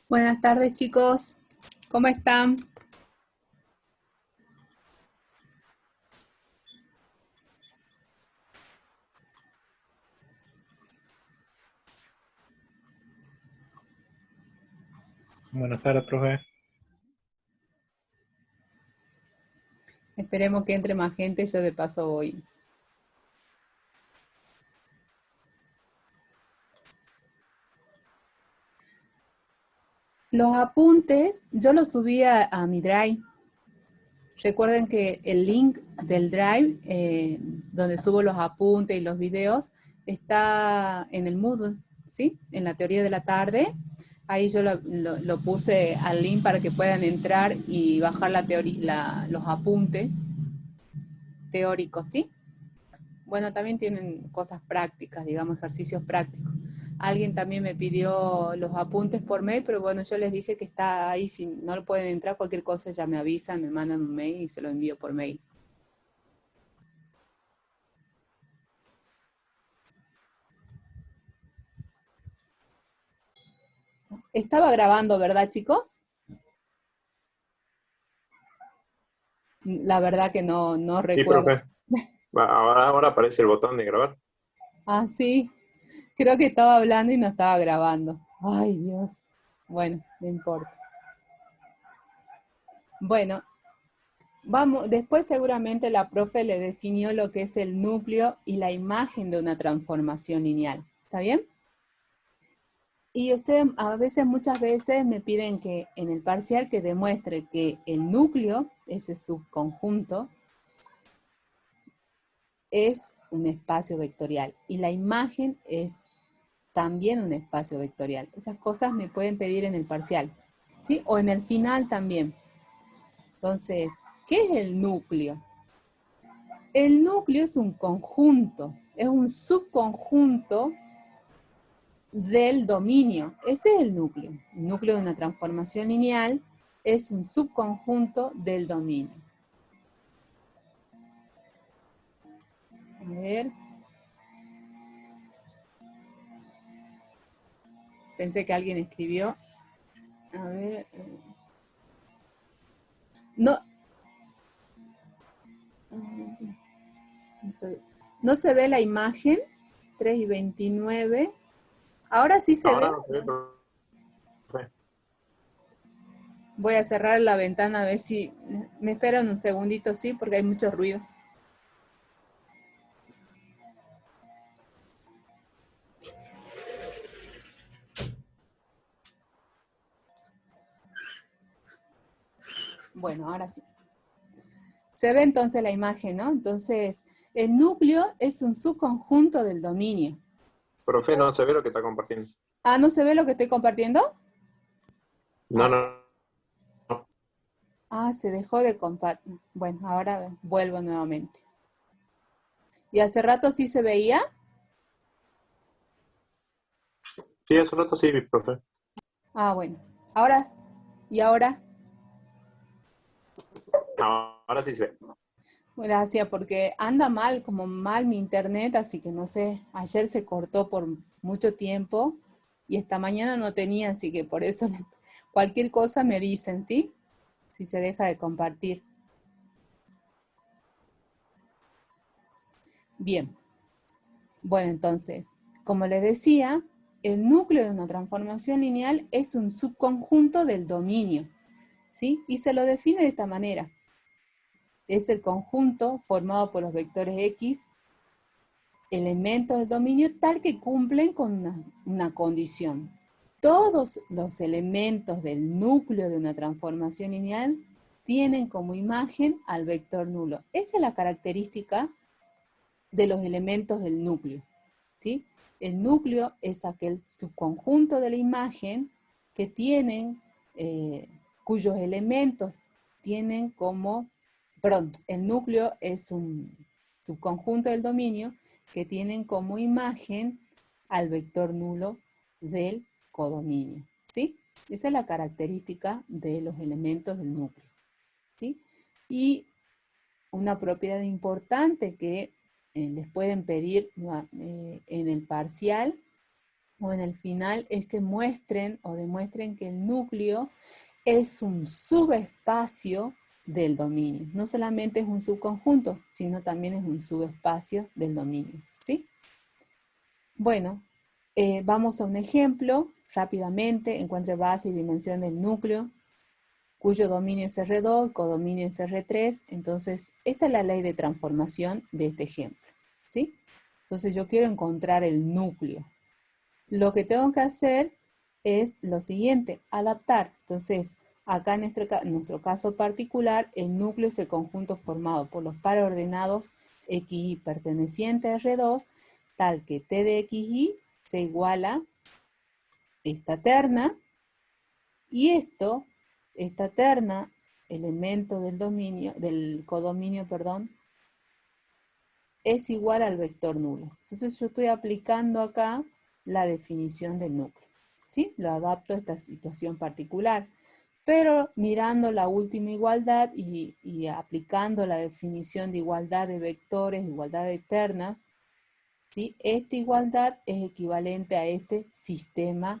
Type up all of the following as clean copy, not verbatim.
Buenas tardes, chicos. ¿Cómo están? Buenas tardes, profe. Esperemos que entre más gente, yo de paso voy. Los apuntes, yo los subí a mi Drive. Recuerden que el link del Drive, donde subo los apuntes y los videos, está en el Moodle, ¿sí? En la teoría de la tarde. Ahí yo lo puse al link para que puedan entrar y bajar los apuntes teóricos, ¿sí? Bueno, también tienen cosas prácticas, digamos, ejercicios prácticos. Alguien también me pidió los apuntes por mail, pero bueno, yo les dije que está ahí, si no lo pueden entrar, cualquier cosa ya me avisan, me mandan un mail y se lo envío por mail. Estaba grabando, ¿verdad, chicos? La verdad que no Sí, recuerdo. profe. Ahora aparece el botón de grabar. Ah, sí, creo que estaba hablando y no estaba grabando. Ay, Dios. Bueno, no importa. Bueno, vamos, después seguramente la profe le definió lo que es el núcleo y la imagen de una transformación lineal. ¿Está bien? Y ustedes a veces, muchas veces me piden que en el parcial que demuestre que el núcleo, ese subconjunto, es un espacio vectorial y la imagen es también un espacio vectorial. Esas cosas me pueden pedir en el parcial, ¿sí? O en el final también. Entonces, ¿qué es el núcleo? El núcleo es un conjunto, es un subconjunto del dominio. Ese es el núcleo. El núcleo de una transformación lineal es un subconjunto del dominio. A ver, pensé que alguien escribió. A ver, no, no se ve la imagen. 3:29. Ahora sí se ve. Ahora no se ve, profe. Voy a cerrar la ventana a ver si me esperan un segundito, sí, porque hay mucho ruido. Bueno, ahora sí. Se ve entonces la imagen, ¿no? Entonces, el núcleo es un subconjunto del dominio. Profe, no se ve lo que está compartiendo. Ah, ¿no se ve lo que estoy compartiendo? A No, ver. no, no. Ah, se dejó de compartir. Bueno, ahora vuelvo nuevamente. ¿Y hace rato sí se veía? Sí, hace rato sí, profe. Ah, bueno. Ahora, ¿y ahora? Ahora sí se ve. Gracias, porque anda mal, como mal mi internet, así que no sé, ayer se cortó por mucho tiempo y esta mañana no tenía, así que por eso cualquier cosa me dicen, ¿sí? Si se deja de compartir. Bien, bueno, entonces, como les decía, el núcleo de una transformación lineal es un subconjunto del dominio, ¿sí? Y se lo define de esta manera. Es el conjunto formado por los vectores X, elementos del dominio, tal que cumplen con una condición. Todos los elementos del núcleo de una transformación lineal tienen como imagen al vector nulo. Esa es la característica de los elementos del núcleo, ¿sí? El núcleo es aquel subconjunto de la imagen que tienen, cuyos elementos tienen como, perdón, el núcleo es un subconjunto del dominio que tienen como imagen al vector nulo del codominio, ¿sí? Esa es la característica de los elementos del núcleo, ¿sí? Y una propiedad importante que les pueden pedir en el parcial o en el final es que muestren o demuestren que el núcleo es un subespacio del dominio. No solamente es un subconjunto, sino también es un subespacio del dominio, ¿sí? Bueno, vamos a un ejemplo rápidamente. Encuentre base y dimensión del núcleo, cuyo dominio es R2, codominio es R3. Entonces, esta es la ley de transformación de este ejemplo, ¿sí? Entonces, yo quiero encontrar el núcleo. Lo que tengo que hacer es lo siguiente, adaptar. Entonces, acá en nuestro caso particular, el núcleo es el conjunto formado por los pares ordenados XY perteneciente a R2, tal que T de XY se iguala esta terna, y esta terna, elemento del dominio, del codominio, perdón, es igual al vector nulo. Entonces yo estoy aplicando acá la definición del núcleo, ¿sí? Lo adapto a esta situación particular. Pero mirando la última igualdad y aplicando la definición de igualdad de vectores, igualdad de ternas, ¿sí? Esta igualdad es equivalente a este sistema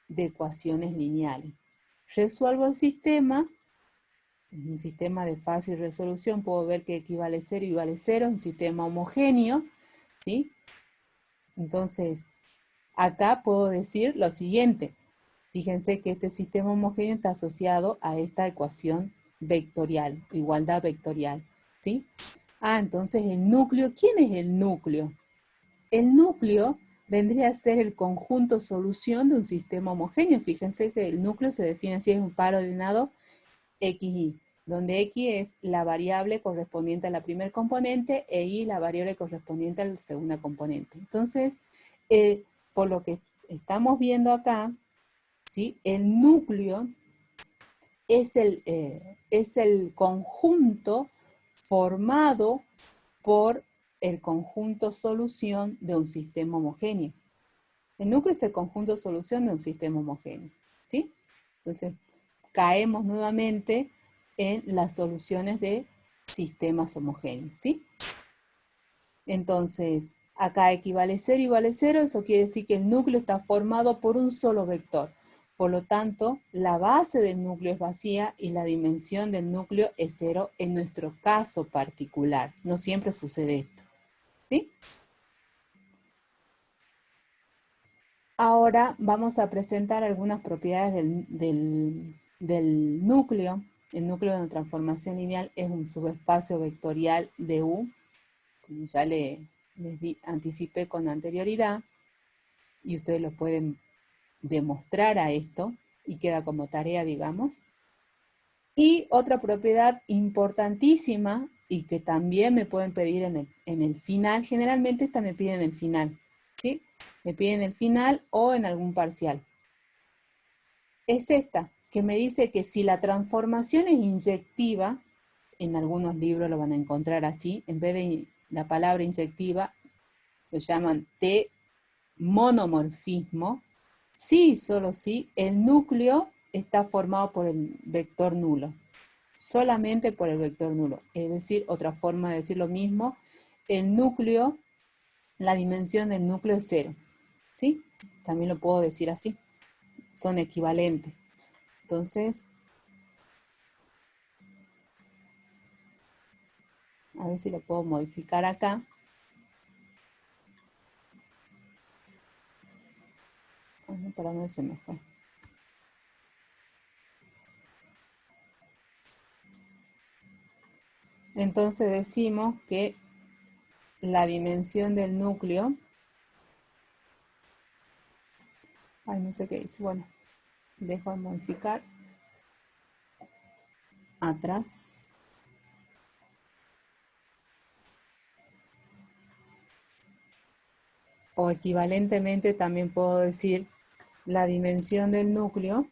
de ecuaciones lineales. Resuelvo el sistema. En un sistema de fácil resolución puedo ver que equivale 0 y vale 0, un sistema homogéneo, ¿sí? Entonces, acá puedo decir lo siguiente. Fíjense que este sistema homogéneo está asociado a esta ecuación vectorial, igualdad vectorial, ¿sí? Entonces el núcleo, ¿quién es el núcleo? El núcleo vendría a ser el conjunto solución de un sistema homogéneo. Fíjense que el núcleo se define así, es un par ordenado XY, donde X es la variable correspondiente a la primera componente e Y la variable correspondiente a la segunda componente. Entonces, por lo que estamos viendo acá, ¿sí? El núcleo es el conjunto formado por el conjunto solución de un sistema homogéneo. El núcleo es el conjunto solución de un sistema homogéneo, ¿sí? Entonces, caemos nuevamente en las soluciones de sistemas homogéneos, ¿sí? Entonces, acá equivale 0 y vale 0, eso quiere decir que el núcleo está formado por un solo vector. Por lo tanto, la base del núcleo es vacía y la dimensión del núcleo es 0 en nuestro caso particular. No siempre sucede esto, ¿sí? Ahora vamos a presentar algunas propiedades del núcleo. El núcleo de una transformación lineal es un subespacio vectorial de U, como ya les anticipé con anterioridad, y ustedes lo pueden demostrar a esto, y queda como tarea, digamos. Y otra propiedad importantísima, y que también me pueden pedir en el final, generalmente esta me piden en el final, ¿sí? Me piden en el final o en algún parcial. Es esta, que me dice que si la transformación es inyectiva, en algunos libros lo van a encontrar así, en vez de la palabra inyectiva, lo llaman T monomorfismo, sí, solo sí, el núcleo está formado por el vector nulo, solamente por el vector nulo. Es decir, otra forma de decir lo mismo, el núcleo, la dimensión del núcleo es 0, ¿sí? También lo puedo decir así, son equivalentes. Entonces, a ver si lo puedo modificar acá. ¿Para dónde se me fue? Entonces decimos que la dimensión del núcleo, no sé qué dice, bueno, dejo de modificar, atrás, o equivalentemente también puedo decir la dimensión del núcleo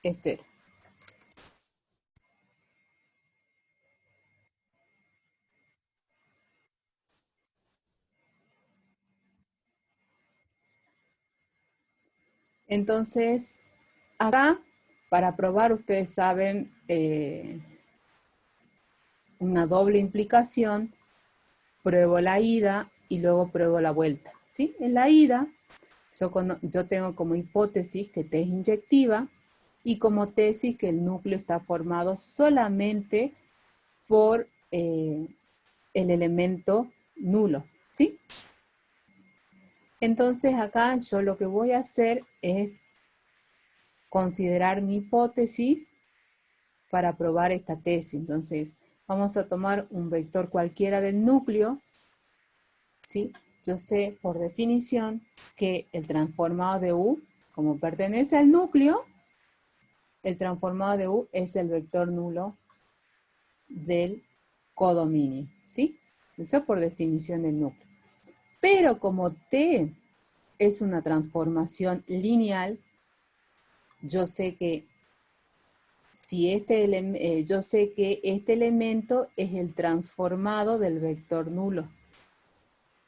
es 0. Entonces, acá, para probar, ustedes saben una doble implicación, pruebo la ida y luego pruebo la vuelta, ¿sí? En la ida, yo tengo como hipótesis que T es inyectiva y como tesis que el núcleo está formado solamente por el elemento nulo, ¿sí? Entonces acá yo lo que voy a hacer es considerar mi hipótesis para probar esta tesis. Entonces vamos a tomar un vector cualquiera del núcleo, ¿sí? Yo sé por definición que el transformado de U, como pertenece al núcleo, el transformado de U es el vector nulo del codominio, ¿sí? Eso por definición del núcleo. Pero como T es una transformación lineal, yo sé que yo sé que este elemento es el transformado del vector nulo,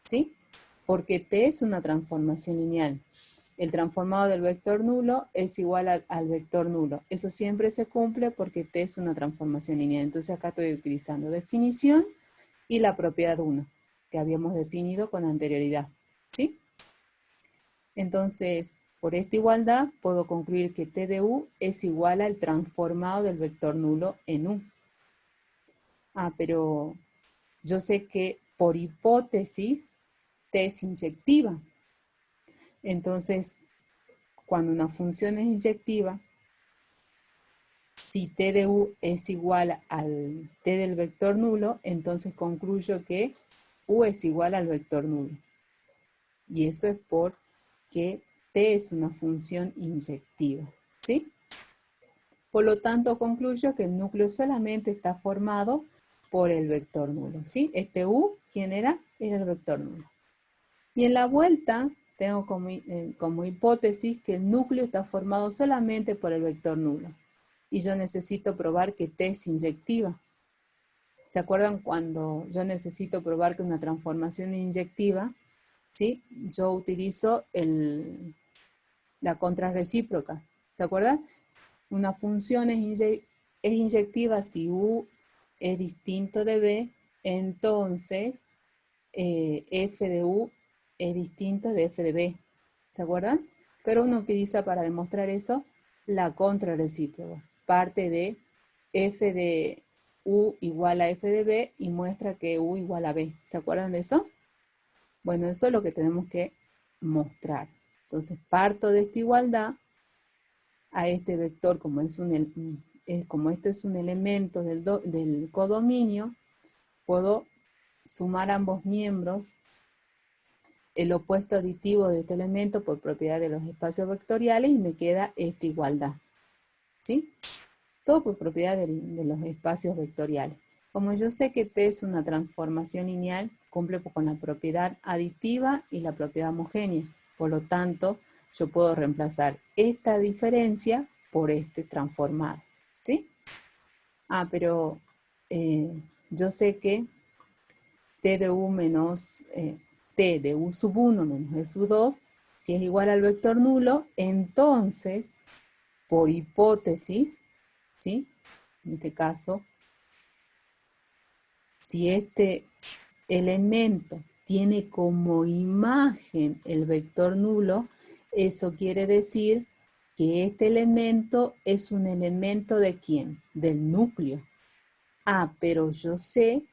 ¿sí? Porque T es una transformación lineal. El transformado del vector nulo es igual al vector nulo. Eso siempre se cumple porque T es una transformación lineal. Entonces acá estoy utilizando definición y la propiedad 1, que habíamos definido con anterioridad, ¿sí? Entonces, por esta igualdad, puedo concluir que T de U es igual al transformado del vector nulo en U. Pero yo sé que por hipótesis T es inyectiva. Entonces, cuando una función es inyectiva, si T de U es igual al T del vector nulo, entonces concluyo que U es igual al vector nulo. Y eso es porque T es una función inyectiva, ¿sí? Por lo tanto, concluyo que el núcleo solamente está formado por el vector nulo, ¿sí? Este U, ¿quién era? Era el vector nulo. Y en la vuelta, tengo como hipótesis que el núcleo está formado solamente por el vector nulo. Y yo necesito probar que T es inyectiva. ¿Se acuerdan cuando yo necesito probar que una transformación es inyectiva? ¿Sí? Yo utilizo la contrarrecíproca. ¿Se acuerdan? Una función es inyectiva si U es distinto de B, entonces f de U es distinto de f de B. ¿Se acuerdan? Pero uno utiliza para demostrar eso la contrarrecíproca. Parte de f de U igual a f de B y muestra que U igual a B. ¿Se acuerdan de eso? Bueno, eso es lo que tenemos que mostrar. Entonces parto de esta igualdad a este vector, como este es un elemento del codominio, puedo sumar ambos miembros, el opuesto aditivo de este elemento por propiedad de los espacios vectoriales y me queda esta igualdad, ¿sí? Todo por propiedad de los espacios vectoriales. Como yo sé que P es una transformación lineal, cumple con la propiedad aditiva y la propiedad homogénea. Por lo tanto, yo puedo reemplazar esta diferencia por este transformado, ¿sí? Pero yo sé que T de U menos T de U sub 1 menos E sub 2, si es igual al vector nulo, entonces, por hipótesis, ¿sí? En este caso, si este elemento tiene como imagen el vector nulo, eso quiere decir que este elemento es un elemento ¿de quién? Del núcleo. Pero yo sé,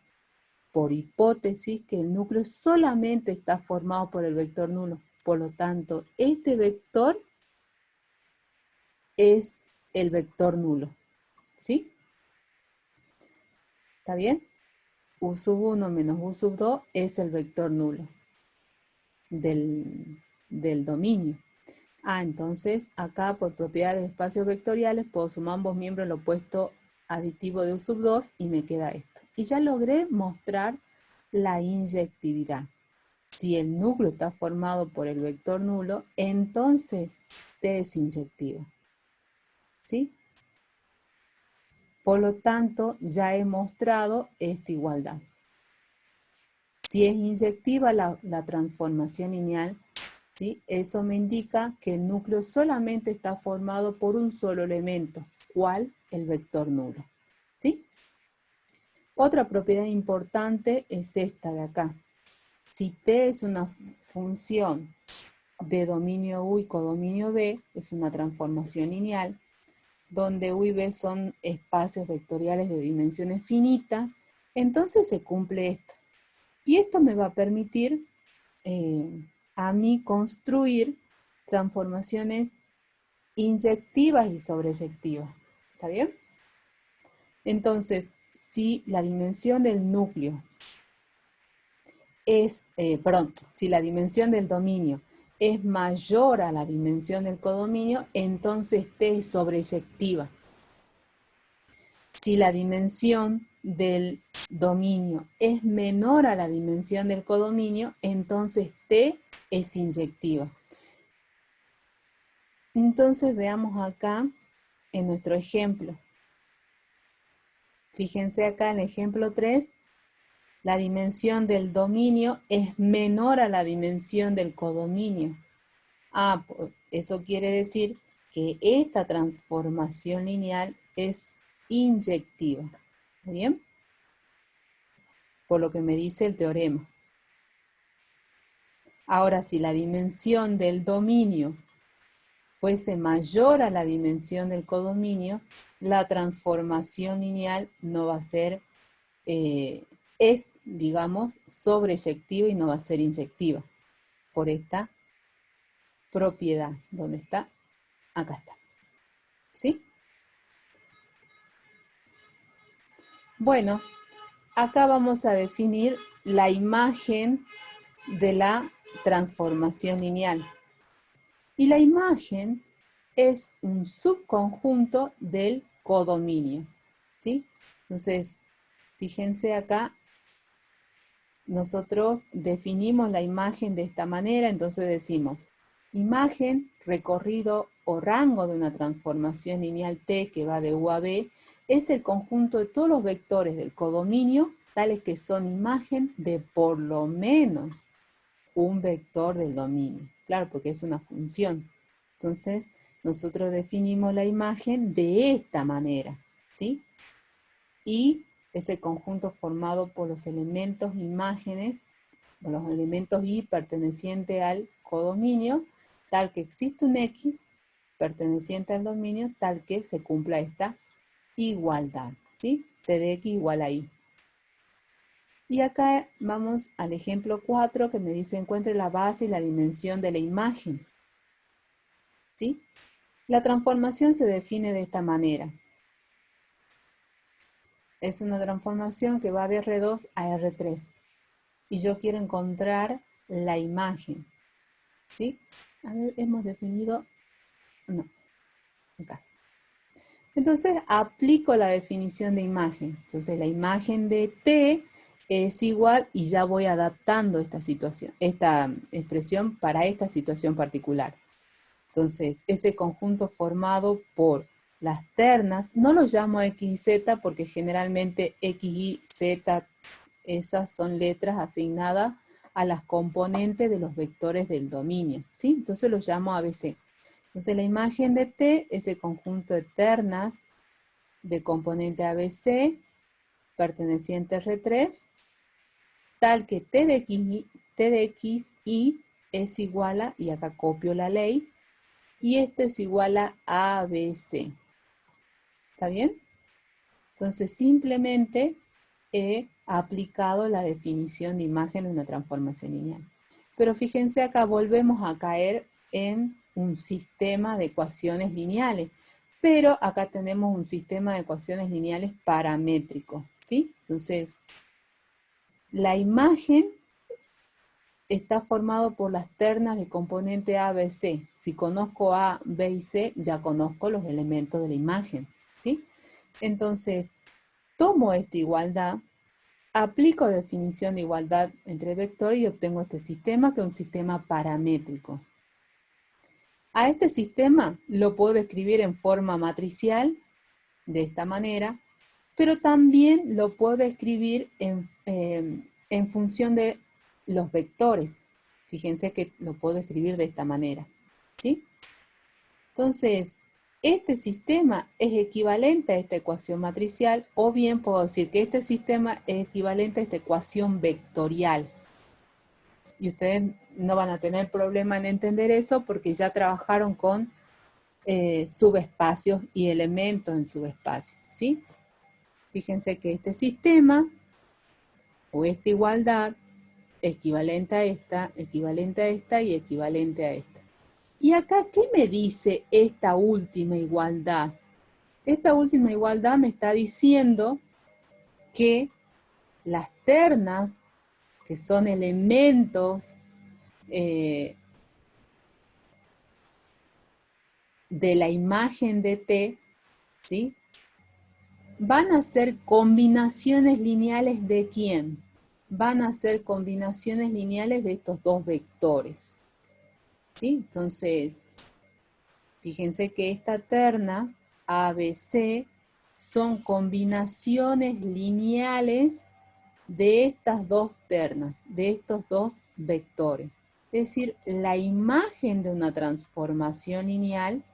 por hipótesis, que el núcleo solamente está formado por el vector nulo. Por lo tanto, este vector es el vector nulo. ¿Sí? ¿Está bien? U sub 1 menos U sub 2 es el vector nulo del dominio. Entonces acá por propiedad de espacios vectoriales puedo sumar ambos miembros el opuesto aditivo de U sub 2 y me queda esto. Y ya logré mostrar la inyectividad. Si el núcleo está formado por el vector nulo, entonces T es inyectivo, ¿sí? Por lo tanto, ya he mostrado esta igualdad. Si es inyectiva la transformación lineal, ¿sí? Eso me indica que el núcleo solamente está formado por un solo elemento. ¿Cuál? El vector nulo, ¿sí? Otra propiedad importante es esta de acá, si T es una función de dominio U y codominio B, es una transformación lineal, donde U y B son espacios vectoriales de dimensiones finitas, entonces se cumple esto. Y esto me va a permitir a mí construir transformaciones inyectivas y sobreyectivas. ¿Está bien? Entonces, si la dimensión del núcleo es, si la dimensión del dominio es mayor a la dimensión del codominio, entonces T es sobreyectiva. Si la dimensión del dominio es menor a la dimensión del codominio, entonces T es inyectiva. Entonces veamos acá en nuestro ejemplo. Fíjense acá en el ejemplo 3, la dimensión del dominio es menor a la dimensión del codominio. Eso quiere decir que esta transformación lineal es inyectiva. ¿Está bien? Por lo que me dice el teorema. Ahora, si la dimensión del dominio fuese mayor a la dimensión del codominio, la transformación lineal no va a ser, es, digamos, sobreyectiva y no va a ser inyectiva. Por esta propiedad. ¿Dónde está? Acá está. ¿Sí? Bueno, acá vamos a definir la imagen de la transformación lineal. Y la imagen es un subconjunto del codominio. ¿Sí? Entonces, fíjense acá, nosotros definimos la imagen de esta manera, entonces decimos, imagen, recorrido o rango de una transformación lineal T que va de U a B, es el conjunto de todos los vectores del codominio, tales que son imagen de por lo menos un vector del dominio. Claro, porque es una función. Entonces, nosotros definimos la imagen de esta manera, ¿sí? Y ese conjunto formado por los elementos imágenes, por los elementos Y pertenecientes al codominio, tal que existe un X perteneciente al dominio, tal que se cumpla esta igualdad, ¿sí? T de X igual a Y. Y acá vamos al ejemplo 4 que me dice encuentre la base y la dimensión de la imagen, ¿sí? La transformación se define de esta manera. Es una transformación que va de R2 a R3. Y yo quiero encontrar la imagen, ¿sí? A ver, hemos definido, no, acá. Entonces aplico la definición de imagen. Entonces la imagen de T es igual y ya voy adaptando esta situación, esta expresión para esta situación particular. Entonces ese conjunto formado por las ternas, no lo llamo X y Z porque generalmente X, Y, Z, esas son letras asignadas a las componentes de los vectores del dominio, ¿sí? Entonces los llamo ABC. Entonces la imagen de T es el conjunto de ternas de componente ABC perteneciente a R3, tal que T de X, Y es igual a, y acá copio la ley, y esto es igual a ABC. ¿Está bien? Entonces simplemente he aplicado la definición de imagen de una transformación lineal. Pero fíjense acá, volvemos a caer en un sistema de ecuaciones lineales. Pero acá tenemos un sistema de ecuaciones lineales paramétricos, ¿sí? Entonces, la imagen está formado por las ternas de componente A, B, C. Si conozco A, B y C, ya conozco los elementos de la imagen, ¿sí? Entonces, tomo esta igualdad, aplico definición de igualdad entre vectores y obtengo este sistema, que es un sistema paramétrico. A este sistema lo puedo escribir en forma matricial, de esta manera, pero también lo puedo escribir en función de los vectores. Fíjense que lo puedo escribir de esta manera, ¿sí? Entonces, este sistema es equivalente a esta ecuación matricial, o bien puedo decir que este sistema es equivalente a esta ecuación vectorial. Y ustedes no van a tener problema en entender eso porque ya trabajaron con subespacios y elementos en subespacios, ¿sí? Fíjense que este sistema o esta igualdad equivalente a esta, equivalente a esta y equivalente a esta. ¿Y acá qué me dice esta última igualdad? Esta última igualdad me está diciendo que las ternas, que son elementos de la imagen de T, ¿sí? Van a ser combinaciones lineales ¿de quién? Van a ser combinaciones lineales de estos dos vectores, ¿sí? Entonces, fíjense que esta terna ABC son combinaciones lineales de estas dos ternas, de estos dos vectores. Es decir, la imagen de una transformación lineal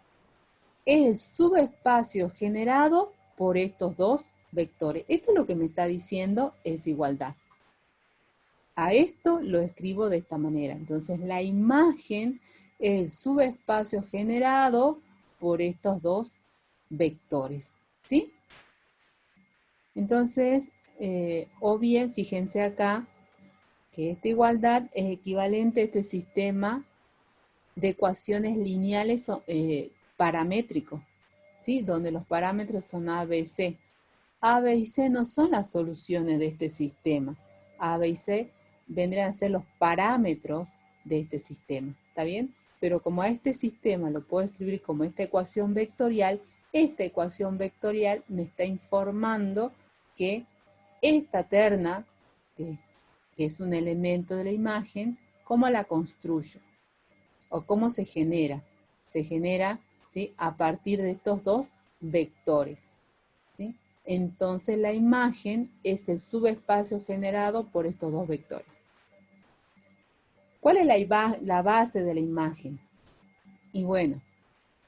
es el subespacio generado por estos dos vectores. Esto es lo que me está diciendo es igualdad. A esto lo escribo de esta manera. Entonces, la imagen es el subespacio generado por estos dos vectores, ¿sí? Entonces, o bien, fíjense acá, que esta igualdad es equivalente a este sistema de ecuaciones lineales paramétricos, ¿sí? Donde los parámetros son A, B y C. A, B y C no son las soluciones de este sistema. A, B y C vendrían a ser los parámetros de este sistema, ¿está bien? Pero como a este sistema lo puedo escribir como esta ecuación vectorial me está informando que esta terna, que es un elemento de la imagen, ¿cómo la construyo? ¿O cómo se genera? Se genera, ¿sí?, a partir de estos dos vectores, ¿sí? Entonces la imagen es el subespacio generado por estos dos vectores. ¿Cuál es la base de la imagen? Y bueno,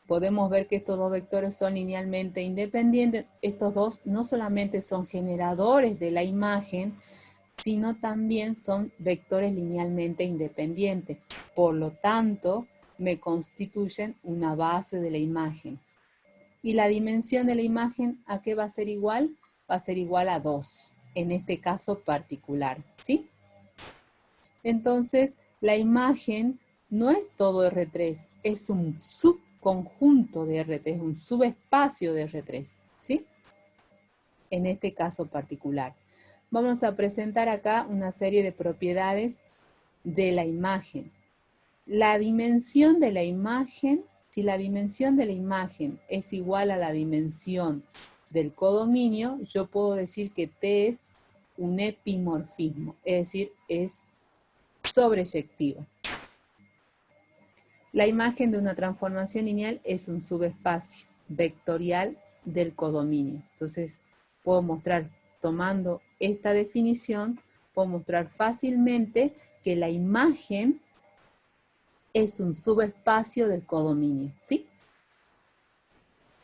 podemos ver que estos dos vectores son linealmente independientes. Estos dos no solamente son generadores de la imagen, sino también son vectores linealmente independientes. Por lo tanto, me constituyen una base de la imagen. ¿Y la dimensión de la imagen a qué va a ser igual? Va a ser igual a 2, en este caso particular, ¿sí? Entonces, la imagen no es todo R3, es un subconjunto de R3, un subespacio de R3, ¿sí? En este caso particular. Vamos a presentar acá una serie de propiedades de la imagen. La dimensión de la imagen, si la dimensión de la imagen es igual a la dimensión del codominio, yo puedo decir que T es un epimorfismo, es decir, es sobreyectivo. La imagen de una transformación lineal es un subespacio vectorial del codominio. Entonces, puedo mostrar, tomando esta definición, puedo mostrar fácilmente que la imagen es un subespacio del codominio, ¿sí?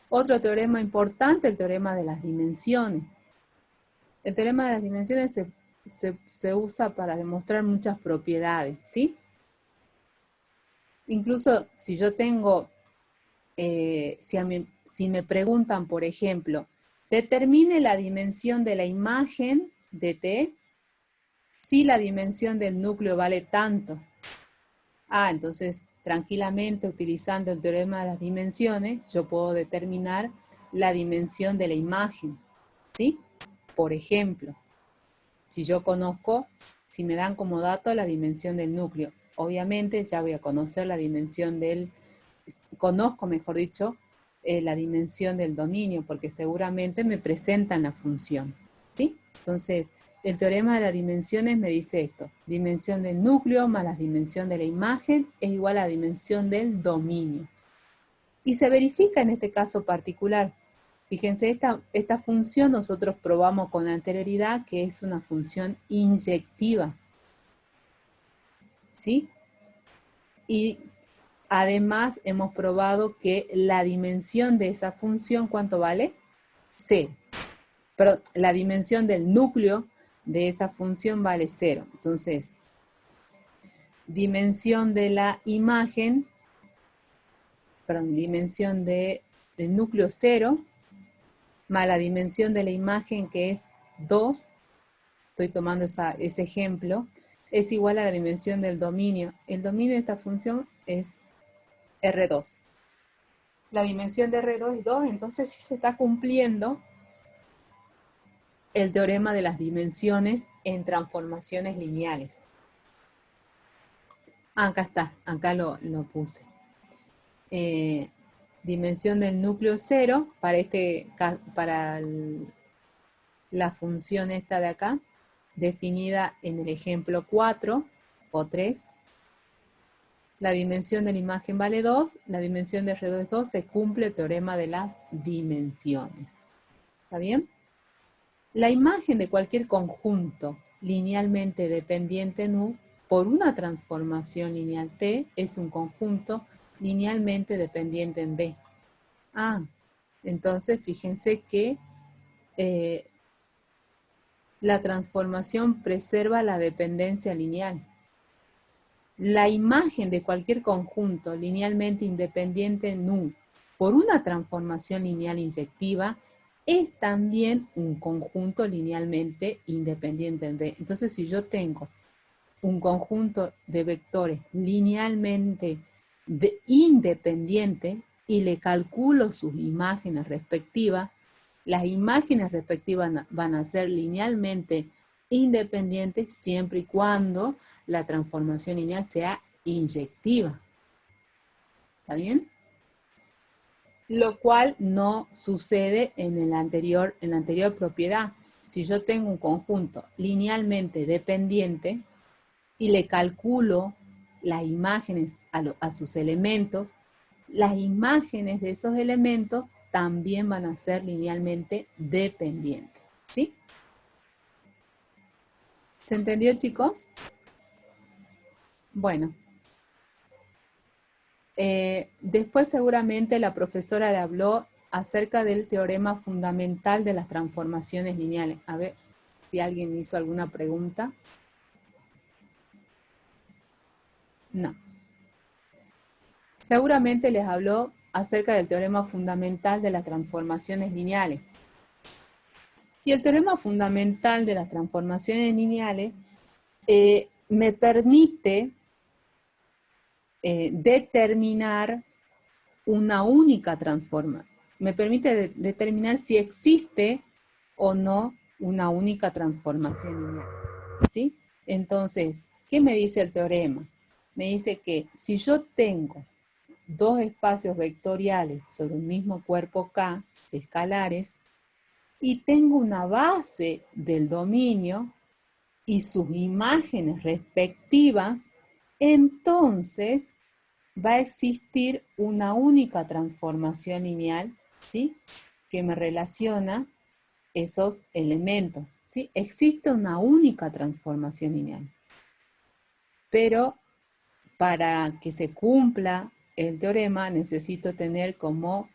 Otro teorema importante, el teorema de las dimensiones. El teorema de las dimensiones se usa para demostrar muchas propiedades, ¿sí? Incluso si yo tengo, si me preguntan, por ejemplo, determine la dimensión de la imagen de T si la dimensión del núcleo vale tanto. Entonces, tranquilamente, utilizando el teorema de las dimensiones, yo puedo determinar la dimensión de la imagen, ¿sí? Por ejemplo, si yo conozco, si me dan como dato la dimensión del núcleo, obviamente ya voy a conocer la dimensión conozco, mejor dicho, la dimensión del dominio, porque seguramente me presentan la función, ¿sí? Entonces, el teorema de las dimensiones me dice esto: dimensión del núcleo más la dimensión de la imagen es igual a la dimensión del dominio. Y se verifica en este caso particular. Fíjense, esta función nosotros probamos con anterioridad que es una función inyectiva, ¿sí? Y además hemos probado que la dimensión de esa función, ¿cuánto vale? 0. Pero la dimensión del núcleo de esa función vale 0. Entonces, dimensión de la imagen, perdón, dimensión del núcleo 0, más la dimensión de la imagen que es 2, estoy tomando ese ejemplo, es igual a la dimensión del dominio. El dominio de esta función es R2. La dimensión de R2 es 2, entonces sí se está cumpliendo el teorema de las dimensiones en transformaciones lineales. Acá está, acá lo puse. Dimensión del núcleo 0 para la función esta de acá, definida en el ejemplo 4 o 3. La dimensión de la imagen vale 2, la dimensión de R2 es 2, se cumple el teorema de las dimensiones. ¿Está bien? La imagen de cualquier conjunto linealmente dependiente en U por una transformación lineal T es un conjunto linealmente dependiente en B. Entonces fíjense que la transformación preserva la dependencia lineal. La imagen de cualquier conjunto linealmente independiente en U por una transformación lineal inyectiva es también un conjunto linealmente independiente en B. Entonces, si yo tengo un conjunto de vectores linealmente independiente y le calculo sus imágenes respectivas, las imágenes respectivas van a ser linealmente independientes siempre y cuando la transformación lineal sea inyectiva. ¿Está bien? Lo cual no sucede en la anterior propiedad. Si yo tengo un conjunto linealmente dependiente y le calculo las imágenes a sus elementos, las imágenes de esos elementos también van a ser linealmente dependientes. ¿Sí? ¿Se entendió, chicos? Bueno. Después seguramente la profesora le habló acerca del teorema fundamental de las transformaciones lineales. A ver si alguien hizo alguna pregunta. No. Seguramente les habló acerca del teorema fundamental de las transformaciones lineales. Y el teorema fundamental de las transformaciones lineales me permite determinar una única transformación. Me permite determinar si existe o no una única transformación lineal. ¿Sí? Entonces, ¿qué me dice el teorema? Me dice que si yo tengo dos espacios vectoriales sobre un mismo cuerpo K, escalares, y tengo una base del dominio y sus imágenes respectivas, entonces va a existir una única transformación lineal, ¿sí?, que me relaciona esos elementos, ¿sí? Existe una única transformación lineal. Pero para que se cumpla el teorema necesito tener como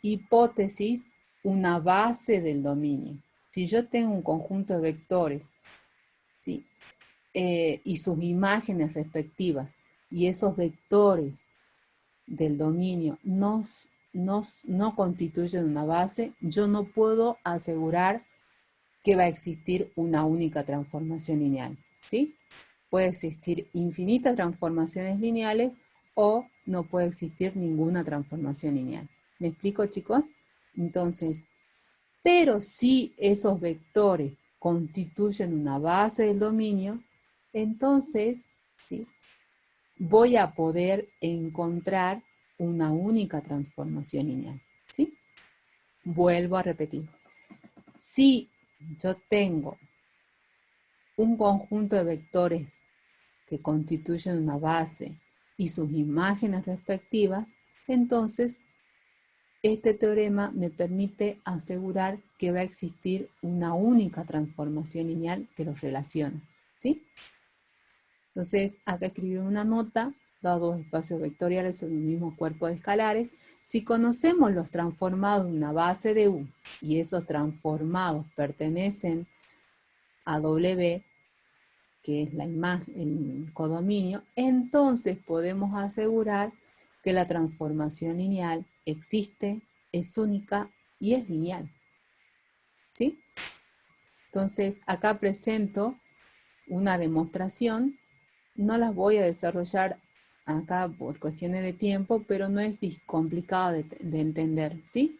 hipótesis una base del dominio. Si yo tengo un conjunto de vectores, ¿sí?, y sus imágenes respectivas, y esos vectores del dominio no constituyen una base, yo no puedo asegurar que va a existir una única transformación lineal, ¿sí? Puede existir infinitas transformaciones lineales o no puede existir ninguna transformación lineal. ¿Me explico, chicos? Entonces, pero si esos vectores constituyen una base del dominio, entonces, ¿sí?, voy a poder encontrar una única transformación lineal, ¿sí? Vuelvo a repetir. Si yo tengo un conjunto de vectores que constituyen una base y sus imágenes respectivas, entonces este teorema me permite asegurar que va a existir una única transformación lineal que los relaciona, ¿sí? Entonces, acá escribí una nota, dado dos espacios vectoriales sobre un mismo cuerpo de escalares. Si conocemos los transformados de una base de U y esos transformados pertenecen a W, que es la imagen, el codominio, entonces podemos asegurar que la transformación lineal existe, es única y es lineal. ¿Sí? Entonces, acá presento una demostración. No las voy a desarrollar acá por cuestiones de tiempo, pero no es complicado de entender, ¿sí?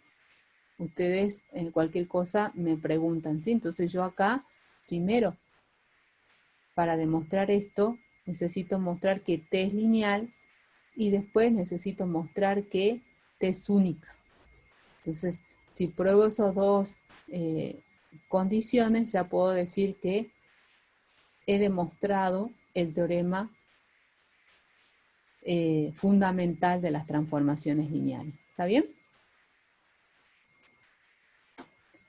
Ustedes cualquier cosa me preguntan, ¿sí? Entonces yo acá, primero, para demostrar esto, necesito mostrar que T es lineal y después necesito mostrar que T es única. Entonces, si pruebo esas dos condiciones, ya puedo decir que he demostrado el teorema fundamental de las transformaciones lineales. ¿Está bien?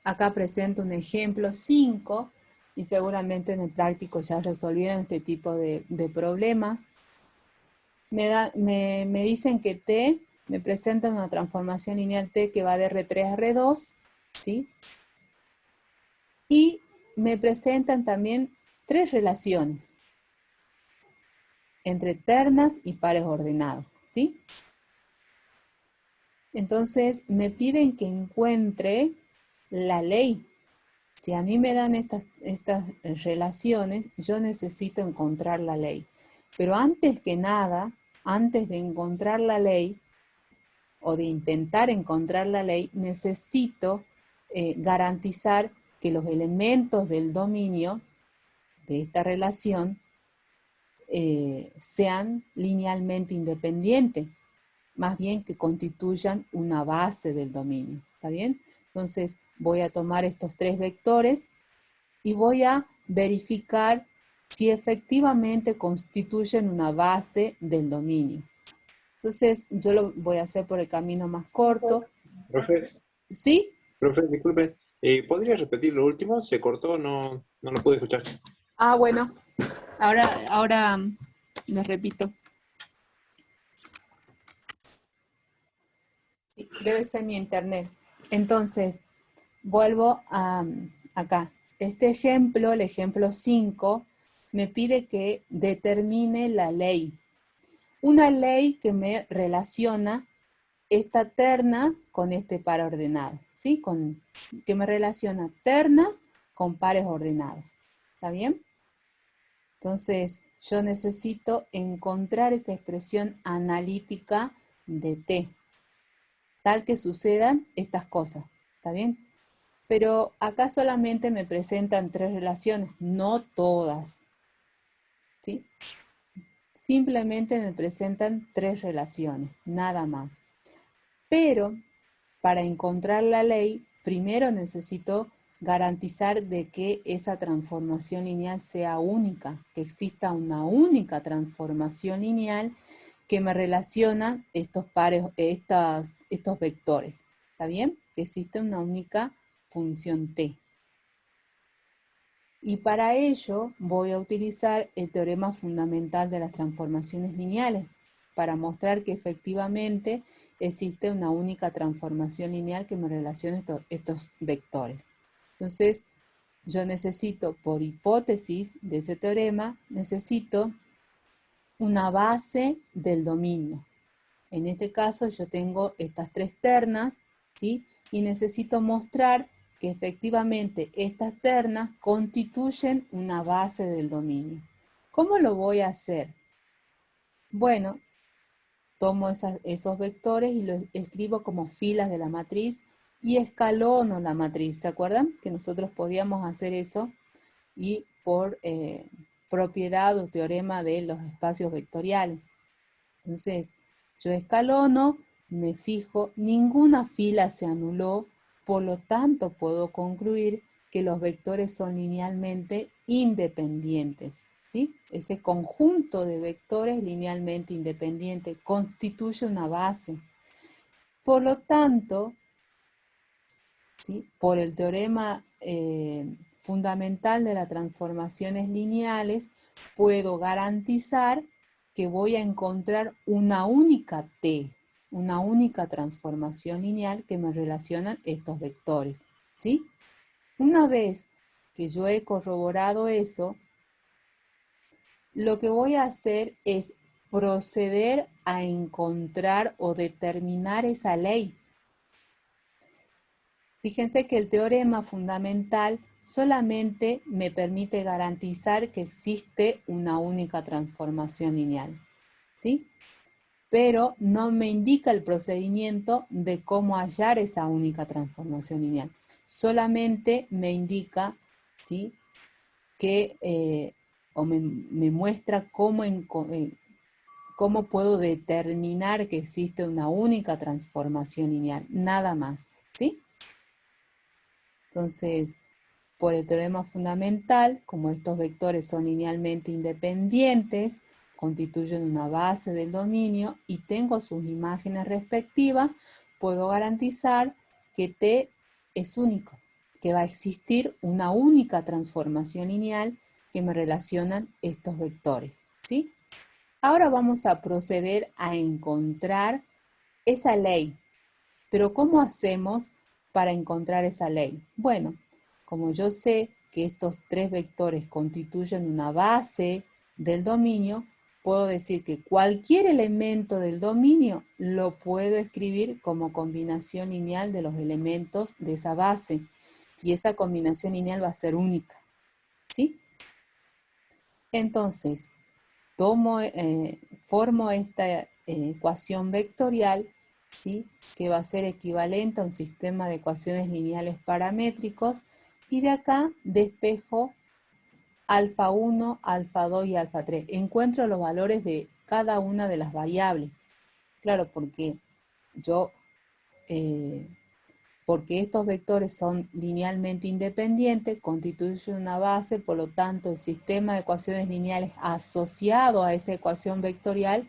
Acá presento un ejemplo 5 y seguramente en el práctico ya resolvieron este tipo de problemas. Me dicen que T me presenta una transformación lineal T que va de R3 a R2, ¿sí? Y me presentan también tres relaciones entre ternas y pares ordenados, ¿sí? Entonces me piden que encuentre la ley. Si a mí me dan estas relaciones, yo necesito encontrar la ley. Pero antes que nada, antes de encontrar la ley, o de intentar encontrar la ley, necesito garantizar que los elementos del dominio de esta relación sean linealmente independientes, más bien que constituyan una base del dominio. ¿Está bien? Entonces voy a tomar estos tres vectores y voy a verificar si efectivamente constituyen una base del dominio. Entonces yo lo voy a hacer por el camino más corto. Profe, ¿Sí? profe, disculpe. ¿Podría repetir lo último? Se cortó, no lo pude escuchar. Ah, bueno. Ahora les repito. Sí, debe ser mi internet. Entonces, vuelvo acá. Este ejemplo, el ejemplo 5, me pide que determine la ley. Una ley que me relaciona esta terna con este par ordenado, ¿sí? Que me relaciona ternas con pares ordenados. ¿Está bien? Entonces, yo necesito encontrar esta expresión analítica de T, tal que sucedan estas cosas. ¿Está bien? Pero acá solamente me presentan tres relaciones, no todas. ¿Sí? Simplemente me presentan tres relaciones, nada más. Pero para encontrar la ley, primero necesito garantizar de que esa transformación lineal sea única, que exista una única transformación lineal que me relaciona estos vectores. ¿Está bien? Que existe una única función T. Y para ello voy a utilizar el teorema fundamental de las transformaciones lineales para mostrar que efectivamente existe una única transformación lineal que me relacione estos vectores. Entonces, yo necesito, por hipótesis de ese teorema, necesito una base del dominio. En este caso yo tengo estas tres ternas, ¿sí? Y necesito mostrar que efectivamente estas ternas constituyen una base del dominio. ¿Cómo lo voy a hacer? Bueno, tomo esos vectores y los escribo como filas de la matriz y escalono la matriz. ¿Se acuerdan? Que nosotros podíamos hacer eso y por propiedad o teorema de los espacios vectoriales. Entonces, yo escalono, me fijo, ninguna fila se anuló, por lo tanto puedo concluir que los vectores son linealmente independientes. ¿Sí? Ese conjunto de vectores linealmente independiente constituye una base. Por lo tanto, ¿sí? Por el teorema fundamental de las transformaciones lineales, puedo garantizar que voy a encontrar una única T, una única transformación lineal que me relaciona estos vectores, ¿sí? Una vez que yo he corroborado eso, lo que voy a hacer es proceder a encontrar o determinar esa ley. Fíjense que el teorema fundamental solamente me permite garantizar que existe una única transformación lineal, ¿sí? Pero no me indica el procedimiento de cómo hallar esa única transformación lineal. Solamente me indica, ¿sí?, que, o me muestra cómo puedo determinar que existe una única transformación lineal, nada más, ¿sí? Entonces, por el teorema fundamental, como estos vectores son linealmente independientes, constituyen una base del dominio y tengo sus imágenes respectivas, puedo garantizar que T es único, que va a existir una única transformación lineal que me relacionan estos vectores, ¿sí? Ahora vamos a proceder a encontrar esa ley. Pero ¿cómo hacemos para encontrar esa ley? Bueno, como yo sé que estos tres vectores constituyen una base del dominio, puedo decir que cualquier elemento del dominio lo puedo escribir como combinación lineal de los elementos de esa base. Y esa combinación lineal va a ser única, ¿sí? Entonces, formo esta ecuación vectorial, ¿sí?, que va a ser equivalente a un sistema de ecuaciones lineales paramétricos, y de acá despejo alfa 1, alfa 2 y alfa 3. Encuentro los valores de cada una de las variables. Claro, porque porque estos vectores son linealmente independientes, constituyen una base, por lo tanto el sistema de ecuaciones lineales asociado a esa ecuación vectorial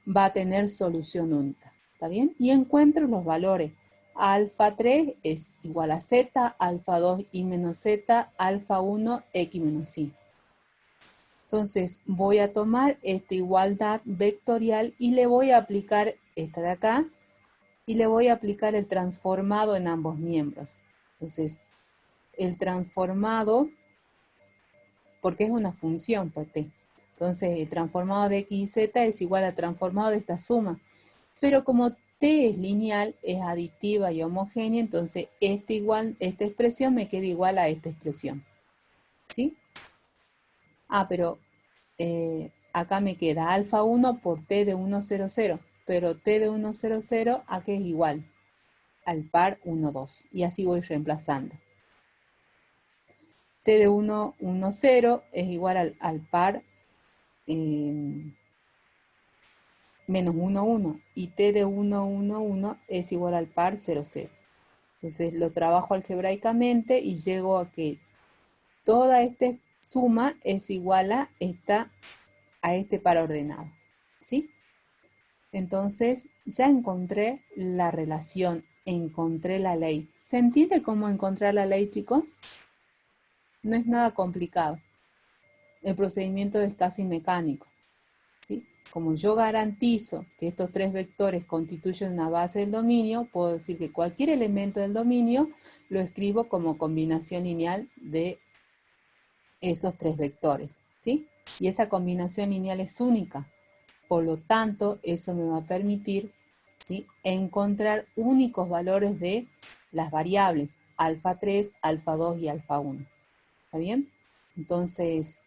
va a tener solución única, ¿está bien? Y encuentro los valores. Alfa 3 es igual a z, alfa 2 y menos z, alfa 1 x menos y. Entonces voy a tomar esta igualdad vectorial y le voy a aplicar esta de acá, y le voy a aplicar el transformado en ambos miembros. Entonces, el transformado, porque es una función, pues t. Entonces, el transformado de x y z es igual al transformado de esta suma. Pero como t es lineal, es aditiva y homogénea, entonces esta expresión me queda igual a esta expresión, ¿sí? Pero acá me queda alfa 1 por t de 1, 0, 0, pero t de 1, 0, 0, ¿a qué es igual? Al par 1, 2, y así voy reemplazando. T de 1, 1, 0 es igual al par menos 1, 1, y T de 1, 1, 1 es igual al par 0, 0. Entonces lo trabajo algebraicamente y llego a que toda esta suma es igual a este par ordenado, ¿sí? Entonces ya encontré la relación, encontré la ley. ¿Se entiende cómo encontrar la ley, chicos? No es nada complicado. El procedimiento es casi mecánico, ¿sí? Como yo garantizo que estos tres vectores constituyen una base del dominio, puedo decir que cualquier elemento del dominio lo escribo como combinación lineal de esos tres vectores, ¿sí? Y esa combinación lineal es única. Por lo tanto, eso me va a permitir, ¿sí?, encontrar únicos valores de las variables alfa 3, alfa 2 y alfa 1. ¿Está bien? Entonces,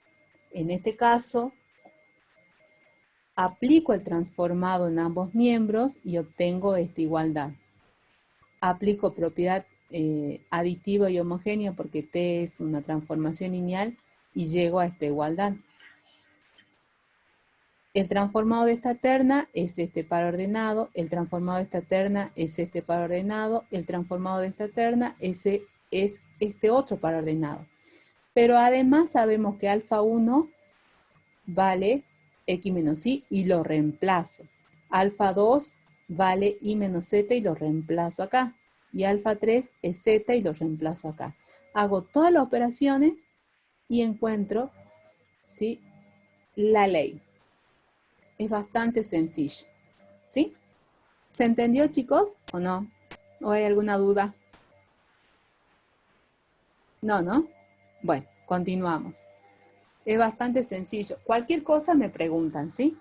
en este caso, aplico el transformado en ambos miembros y obtengo esta igualdad. Aplico propiedad aditiva y homogénea porque T es una transformación lineal y llego a esta igualdad. El transformado de esta terna es este par ordenado, el transformado de esta terna es este par ordenado, el transformado de esta terna es este otro par ordenado. Pero además sabemos que alfa 1 vale x menos y lo reemplazo. Alfa 2 vale y menos z y lo reemplazo acá. Y alfa 3 es z y lo reemplazo acá. Hago todas las operaciones y encuentro, ¿sí?, la ley. Es bastante sencillo, ¿sí? ¿Se entendió, chicos, o no? ¿O hay alguna duda? No, ¿no? Bueno, continuamos. Es bastante sencillo. Cualquier cosa me preguntan, ¿sí?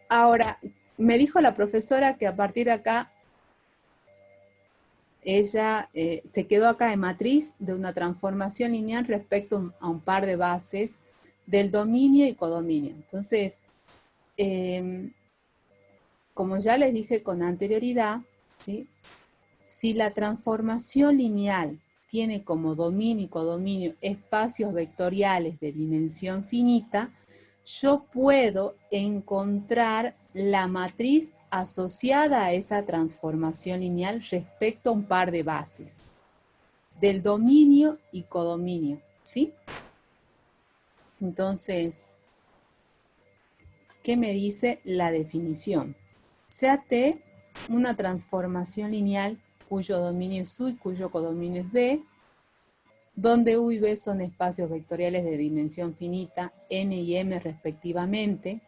Ahora, me dijo la profesora que a partir de acá, ella se quedó acá en matriz de una transformación lineal respecto a un par de bases del dominio y codominio. Entonces, como ya les dije con anterioridad, ¿sí? Si la transformación lineal tiene como dominio y codominio espacios vectoriales de dimensión finita, yo puedo encontrar la matriz asociada a esa transformación lineal respecto a un par de bases del dominio y codominio, ¿sí? Entonces, ¿qué me dice la definición? Sea T una transformación lineal cuyo dominio es U y cuyo codominio es B, donde U y B son espacios vectoriales de dimensión finita, n y m respectivamente.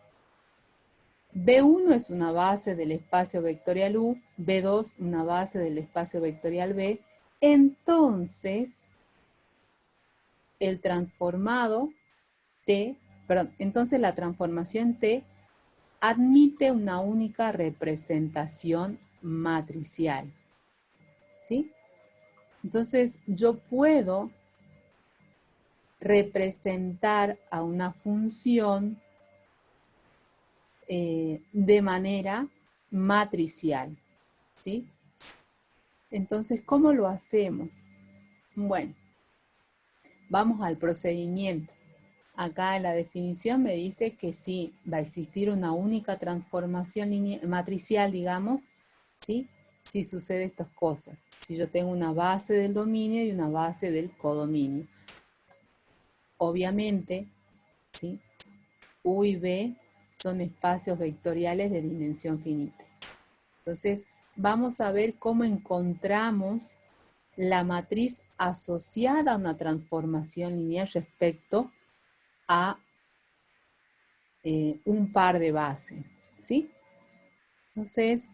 B1 es una base del espacio vectorial U, B2 una base del espacio vectorial B. Entonces, el transformado T, perdón, entonces la transformación T admite una única representación matricial, ¿sí? Entonces, yo puedo representar a una función de manera matricial, ¿sí? Entonces, ¿cómo lo hacemos? Bueno, vamos al procedimiento. Acá en la definición me dice que sí, va a existir una única transformación matricial, digamos, ¿sí? Si sucede estas cosas. Si yo tengo una base del dominio y una base del codominio. Obviamente, ¿sí? U y B son espacios vectoriales de dimensión finita. Entonces, vamos a ver cómo encontramos la matriz asociada a una transformación lineal respecto a un par de bases, ¿sí? Entonces,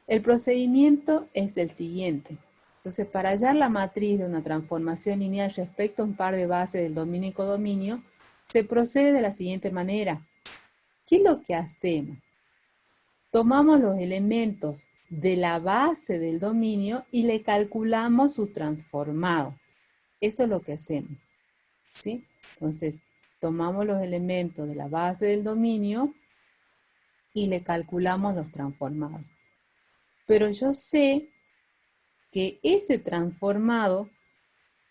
el procedimiento es el siguiente. Entonces, para hallar la matriz de una transformación lineal respecto a un par de bases del dominio y codominio, se procede de la siguiente manera. ¿Qué es lo que hacemos? Tomamos los elementos de la base del dominio y le calculamos su transformado. Eso es lo que hacemos, ¿sí? Entonces, tomamos los elementos de la base del dominio y le calculamos los transformados. Pero yo sé que ese transformado,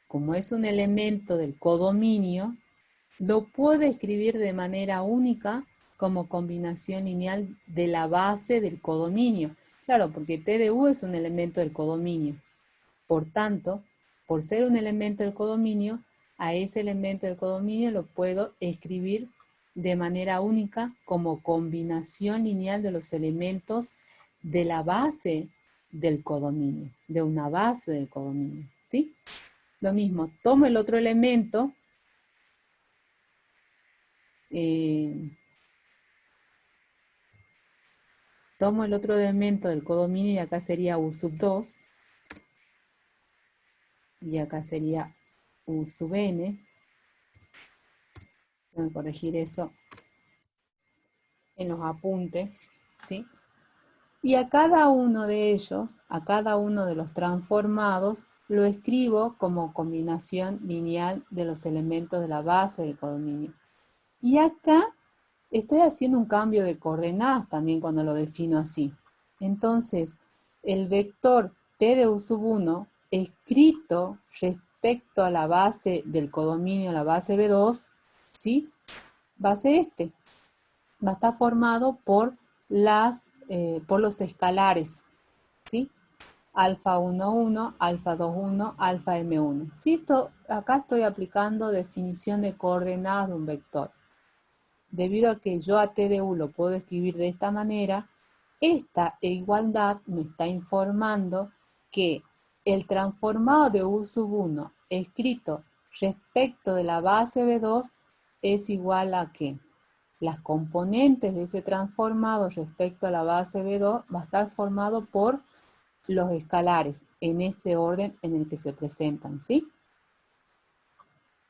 como es un elemento del codominio, lo puedo escribir de manera única como combinación lineal de la base del codominio. Claro, porque T de U es un elemento del codominio. Por tanto, por ser un elemento del codominio, a ese elemento del codominio lo puedo escribir de manera única como combinación lineal de los elementos de la base del codominio, de una base del codominio, ¿sí? Lo mismo, tomo el otro elemento, tomo el otro elemento del codominio y acá sería U sub 2, y acá sería U sub n. Voy a corregir eso en los apuntes, ¿sí? Y a cada uno de ellos, a cada uno de los transformados, lo escribo como combinación lineal de los elementos de la base del codominio. Y acá estoy haciendo un cambio de coordenadas también cuando lo defino así. Entonces, el vector T de U sub 1 escrito respecto a la base del codominio, la base B2, ¿sí? Va a ser este. Va a estar formado por los escalares, ¿sí? Alfa 1, 1, alfa 2, 1, alfa M1. ¿Sí? Acá estoy aplicando definición de coordenadas de un vector. Debido a que yo a T de U lo puedo escribir de esta manera, esta igualdad me está informando que el transformado de U sub 1 escrito respecto de la base B2 es igual a que las componentes de ese transformado respecto a la base B2 va a estar formado por los escalares en este orden en el que se presentan, ¿sí?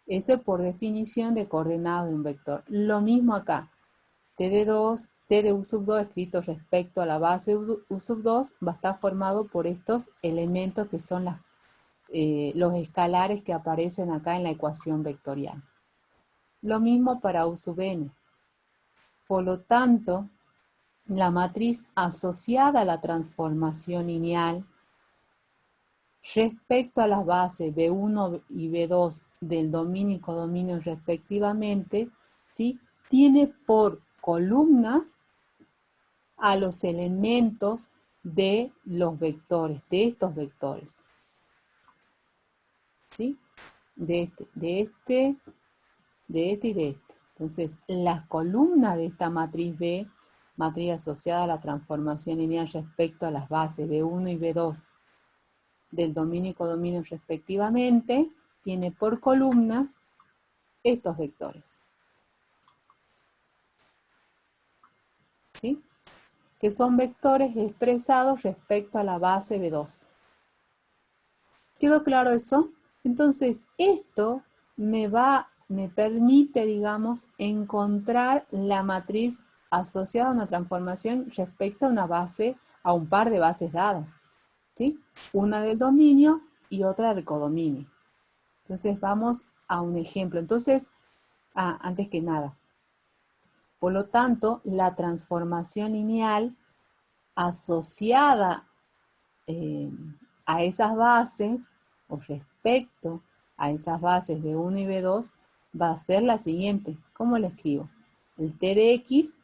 Eso es por definición de coordenada de un vector. Lo mismo acá. T de 2, T de U sub 2 escrito respecto a la base U sub 2 va a estar formado por estos elementos que son los escalares que aparecen acá en la ecuación vectorial. Lo mismo para U sub n. Por lo tanto, la matriz asociada a la transformación lineal respecto a las bases B1 y B2 del dominio y codominio respectivamente, ¿sí?, tiene por columnas a los elementos de los vectores, de estos vectores, ¿sí? De este y de este. Entonces, las columnas de esta matriz B, matriz asociada a la transformación lineal respecto a las bases B1 y B2 del dominio y codominio respectivamente, tiene por columnas estos vectores, ¿sí?, que son vectores expresados respecto a la base B2. ¿Quedó claro eso? Entonces, esto me permite, digamos, encontrar la matriz asociada a una transformación respecto a una base, a un par de bases dadas, ¿sí? Una del dominio y otra del codominio. Entonces, vamos a un ejemplo. Entonces, antes que nada, por lo tanto, la transformación lineal asociada a esas bases, o respecto a esas bases B1 y B2, va a ser la siguiente. ¿Cómo la escribo? El T de X,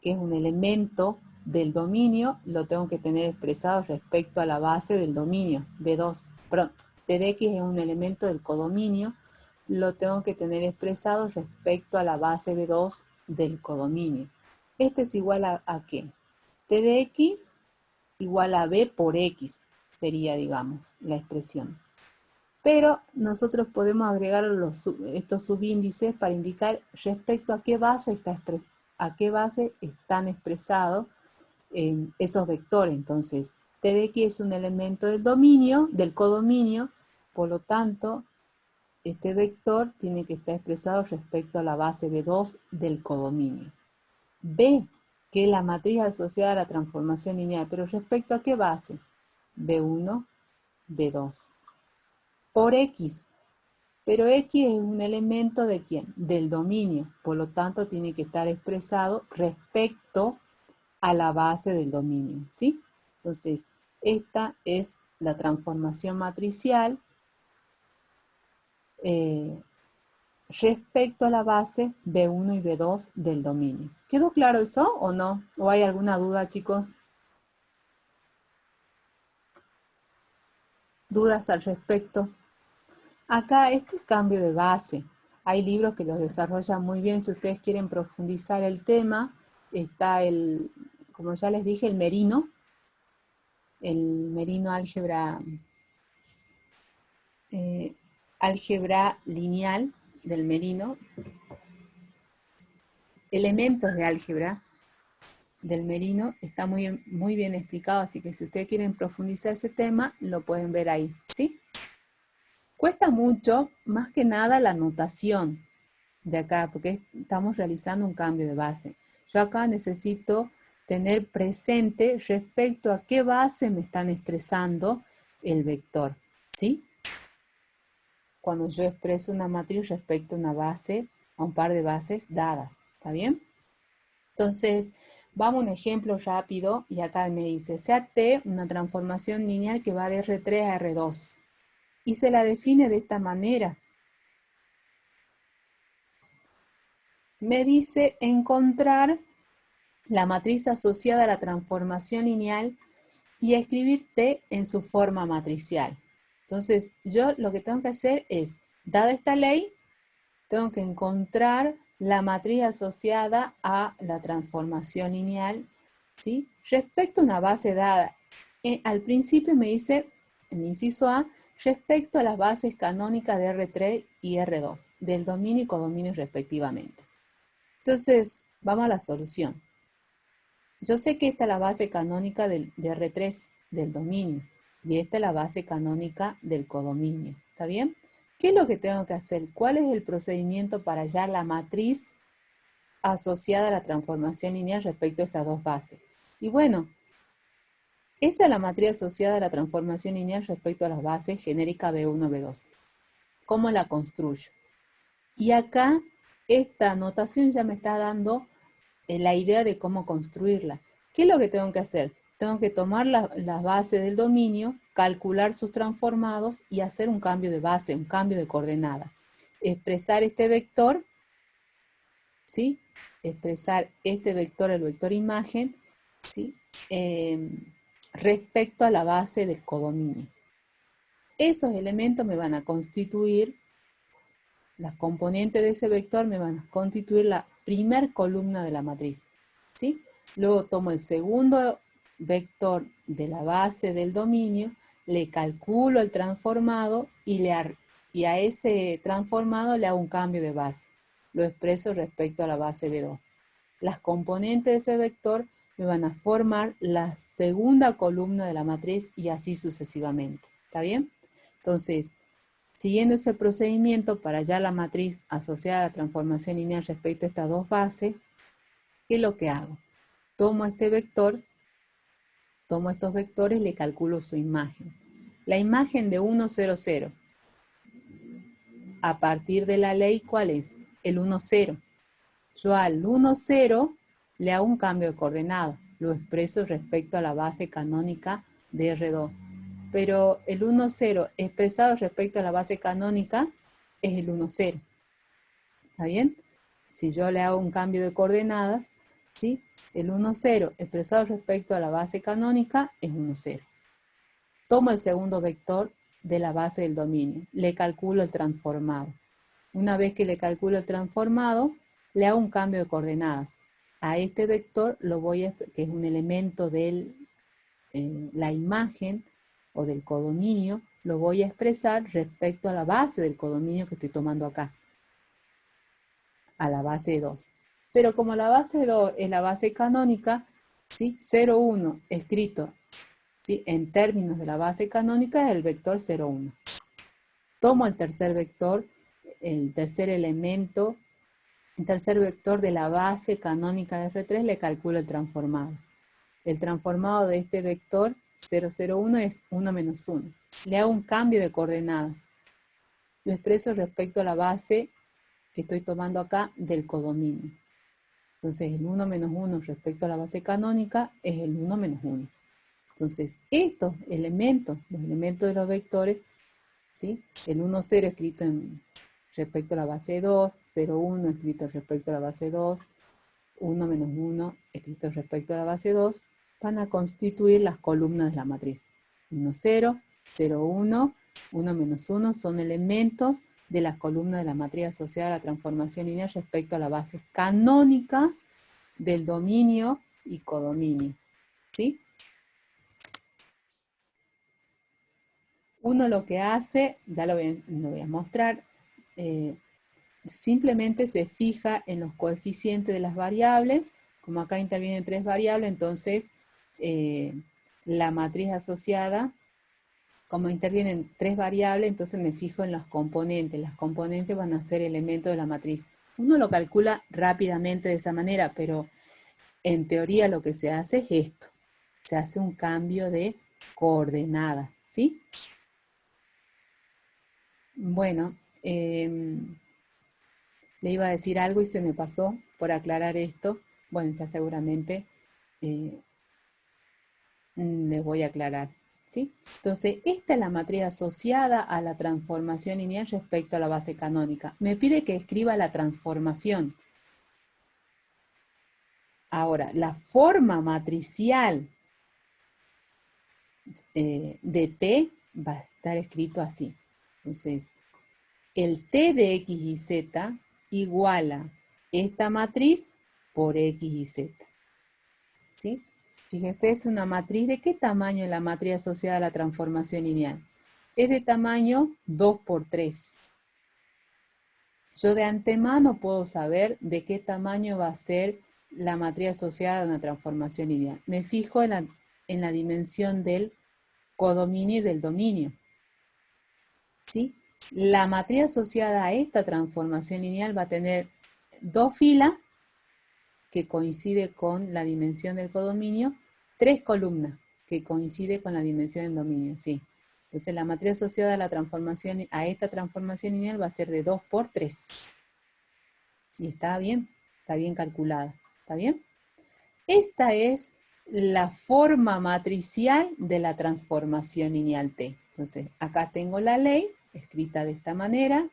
que es un elemento del dominio, lo tengo que tener expresado respecto a la base del dominio, B2. Perdón, T de X es un elemento del codominio, lo tengo que tener expresado respecto a la base B2 del codominio. Este es igual a ¿qué? T de X igual a B por X, sería, digamos, la expresión. Pero nosotros podemos agregar estos subíndices para indicar respecto a qué base están expresados esos vectores. Entonces, T de X es un elemento del dominio, del codominio, por lo tanto, este vector tiene que estar expresado respecto a la base B2 del codominio. B, que es la matriz asociada a la transformación lineal, pero respecto a qué base? B1, B2. Por X, pero X es un elemento ¿de quién? Del dominio, por lo tanto tiene que estar expresado respecto a la base del dominio, ¿sí? Entonces, esta es la transformación matricial respecto a la base B1 y B2 del dominio. ¿Quedó claro eso o no? ¿O hay alguna duda, chicos? ¿Dudas al respecto? Acá este es cambio de base. Hay libros que los desarrollan muy bien. Si ustedes quieren profundizar el tema, está como ya les dije, el Merino álgebra lineal del Merino, elementos de álgebra del Merino, está muy bien explicado, así que si ustedes quieren profundizar ese tema, lo pueden ver ahí, ¿sí? Cuesta mucho, más que nada, la notación de acá, porque estamos realizando un cambio de base. Yo acá necesito tener presente respecto a qué base me están expresando el vector, ¿sí? Cuando yo expreso una matriz respecto a una base, a un par de bases dadas, ¿está bien? Entonces, vamos a un ejemplo rápido, y acá me dice, sea T una transformación lineal que va de R3 a R2, y se la define de esta manera. Me dice encontrar la matriz asociada a la transformación lineal y escribir T en su forma matricial. Entonces, yo lo que tengo que hacer es, dada esta ley, tengo que encontrar la matriz asociada a la transformación lineal, ¿sí?, respecto a una base dada. Al principio me dice, en inciso A, respecto a las bases canónicas de R3 y R2, del dominio y codominio respectivamente. Entonces, vamos a la solución. Yo sé que esta es la base canónica de R3, del dominio, y esta es la base canónica del codominio, ¿está bien? ¿Qué es lo que tengo que hacer? ¿Cuál es el procedimiento para hallar la matriz asociada a la transformación lineal respecto a esas dos bases? Y bueno, esa es la matriz asociada a la transformación lineal respecto a las bases genérica B1, B2. ¿Cómo la construyo? Y acá, esta anotación ya me está dando la idea de cómo construirla. ¿Qué es lo que tengo que hacer? Tengo que tomar las bases del dominio, calcular sus transformados y hacer un cambio de base, un cambio de coordenada. Expresar este vector, ¿sí? Expresar este vector, el vector imagen, ¿sí? Respecto a la base del codominio. Esos elementos me van a constituir, las componentes de ese vector me van a constituir la primer columna de la matriz, ¿sí? Luego tomo el segundo vector de la base del dominio, le calculo el transformado y a ese transformado le hago un cambio de base. Lo expreso respecto a la base B2. Las componentes de ese vector me van a formar la segunda columna de la matriz y así sucesivamente. ¿Está bien? Entonces, siguiendo ese procedimiento para hallar la matriz asociada a la transformación lineal respecto a estas dos bases, ¿qué es lo que hago? Tomo este vector, tomo estos vectores y le calculo su imagen. La imagen de 1, 0, 0. A partir de la ley, ¿cuál es? El 1, 0. Yo al 1, 0 le hago un cambio de coordenada. Lo expreso respecto a la base canónica de R2. Pero el 1, 0 expresado respecto a la base canónica es el 1, 0. ¿Está bien? Si yo le hago un cambio de coordenadas, ¿sí? El 1, 0 expresado respecto a la base canónica es 1, 0. Tomo el segundo vector de la base del dominio. Le calculo el transformado. Una vez que le calculo el transformado, le hago un cambio de coordenadas. A este vector, que es un elemento de la imagen o del codominio, lo voy a expresar respecto a la base del codominio que estoy tomando acá, a la base 2. Pero como la base 2 es la base canónica, ¿sí? 0, 1 escrito, ¿sí? En términos de la base canónica es el vector 0, 1. Tomo el tercer vector, el tercer elemento, el tercer vector de la base canónica de R3, le calculo el transformado. El transformado de este vector 0, 0, 1 es 1 menos 1. Le hago un cambio de coordenadas. Lo expreso respecto a la base que estoy tomando acá del codominio. Entonces el 1 menos 1 respecto a la base canónica es el 1 menos 1. Entonces estos elementos, los elementos de los vectores, ¿sí? El 1, 0 escrito respecto a la base 2, 0, 1 escrito respecto a la base 2, 1 menos 1 escrito respecto a la base 2, van a constituir las columnas de la matriz. 1, 0, 0, 1, 1 menos 1 son elementos de las columnas de la matriz asociada a la transformación lineal respecto a las bases canónicas del dominio y codominio. ¿Sí? Uno lo que hace, ya lo voy a mostrar, simplemente se fija en los coeficientes de las variables. Como acá intervienen tres variables, entonces la matriz asociada, como intervienen tres variables, entonces me fijo en los componentes. Las componentes van a ser elementos de la matriz. Uno lo calcula rápidamente de esa manera, pero en teoría lo que se hace es esto. Se hace un cambio de coordenadas, ¿sí? Bueno, le iba a decir algo y se me pasó por aclarar esto. Bueno, ya seguramente les voy a aclarar, ¿sí? Entonces, esta es la matriz asociada a la transformación lineal respecto a la base canónica. Me pide que escriba la transformación. Ahora, la forma matricial de T va a estar escrito así. Entonces, el T de X y Z iguala esta matriz por X y Z. ¿Sí? Fíjense, es una matriz. ¿De qué tamaño es la matriz asociada a la transformación lineal? Es de tamaño 2 por 3. Yo de antemano puedo saber de qué tamaño va a ser la matriz asociada a una transformación lineal. Me fijo en la dimensión del codominio y del dominio. ¿Sí? La matriz asociada a esta transformación lineal va a tener dos filas que coincide con la dimensión del codominio, tres columnas que coincide con la dimensión del dominio, sí. Entonces la matriz asociada a la transformación, a esta transformación lineal va a ser de 2 por 3. Y está bien calculada, ¿está bien? Esta es la forma matricial de la transformación lineal T. Entonces, acá tengo la ley escrita de esta manera,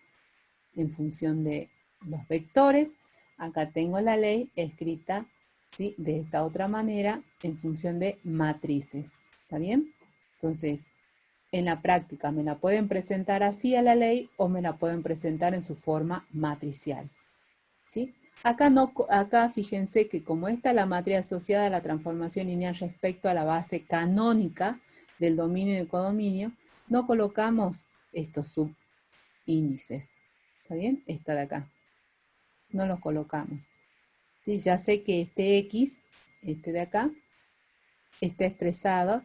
en función de los vectores. Acá tengo la ley escrita, ¿sí?, de esta otra manera, en función de matrices. ¿Está bien? Entonces, en la práctica me la pueden presentar así a la ley o me la pueden presentar en su forma matricial. ¿Sí? Acá fíjense que como esta es la matriz asociada a la transformación lineal respecto a la base canónica del dominio y del codominio, no colocamos estos subíndices. ¿Está bien? Esta de acá. No los colocamos. ¿Sí? Ya sé que este X, este de acá, está expresado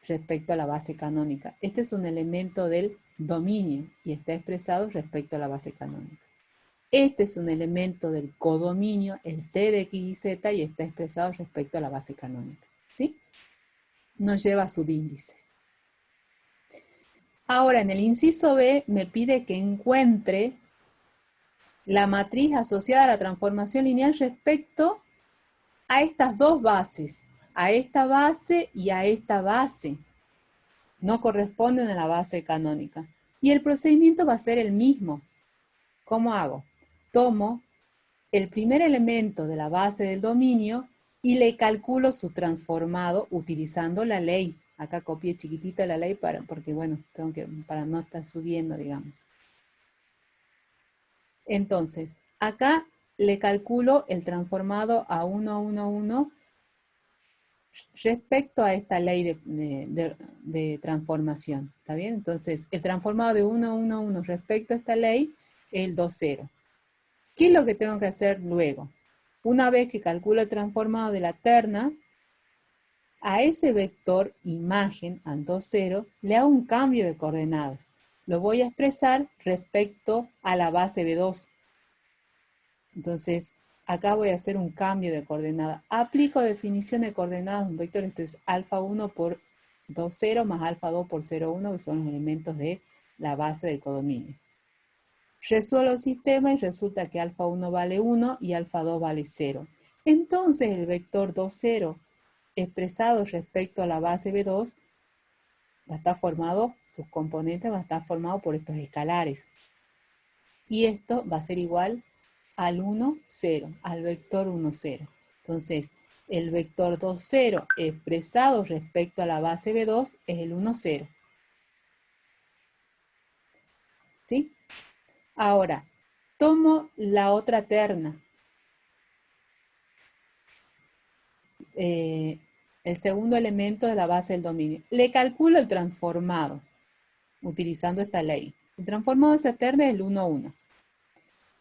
respecto a la base canónica. Este es un elemento del dominio y está expresado respecto a la base canónica. Este es un elemento del codominio, el T de X y Z, y está expresado respecto a la base canónica. ¿Sí? No lleva subíndices. Ahora, en el inciso B me pide que encuentre la matriz asociada a la transformación lineal respecto a estas dos bases, a esta base y a esta base. No corresponden a la base canónica. Y el procedimiento va a ser el mismo. ¿Cómo hago? Tomo el primer elemento de la base del dominio y le calculo su transformado utilizando la ley. Acá copié chiquitita la ley porque, bueno, para no estar subiendo, digamos. Entonces, acá le calculo el transformado a 1, 1, 1 respecto a esta ley de transformación. ¿Está bien? Entonces, el transformado de 1, 1, 1 respecto a esta ley es el 2, 0. ¿Qué es lo que tengo que hacer luego? Una vez que calculo el transformado de la terna, a ese vector imagen, al 2, 0, le hago un cambio de coordenadas. Lo voy a expresar respecto a la base B2. Entonces, acá voy a hacer un cambio de coordenada. Aplico definición de coordenadas de un vector. Esto es alfa 1 por 2, 0 más alfa 2 por 0, 1, que son los elementos de la base del codominio. Resuelvo el sistema y resulta que alfa 1 vale 1 y alfa 2 vale 0. Entonces el vector 2, 0 expresado respecto a la base B2 va a estar formado, sus componentes van a estar formados por estos escalares. Y esto va a ser igual al 1, 0, al vector 1, 0. Entonces, el vector 2, 0 expresado respecto a la base B2 es el 1, 0. ¿Sí? Ahora, tomo la otra terna. El segundo elemento de la base del dominio. Le calculo el transformado, utilizando esta ley. El transformado de esa terna es el 1, 1.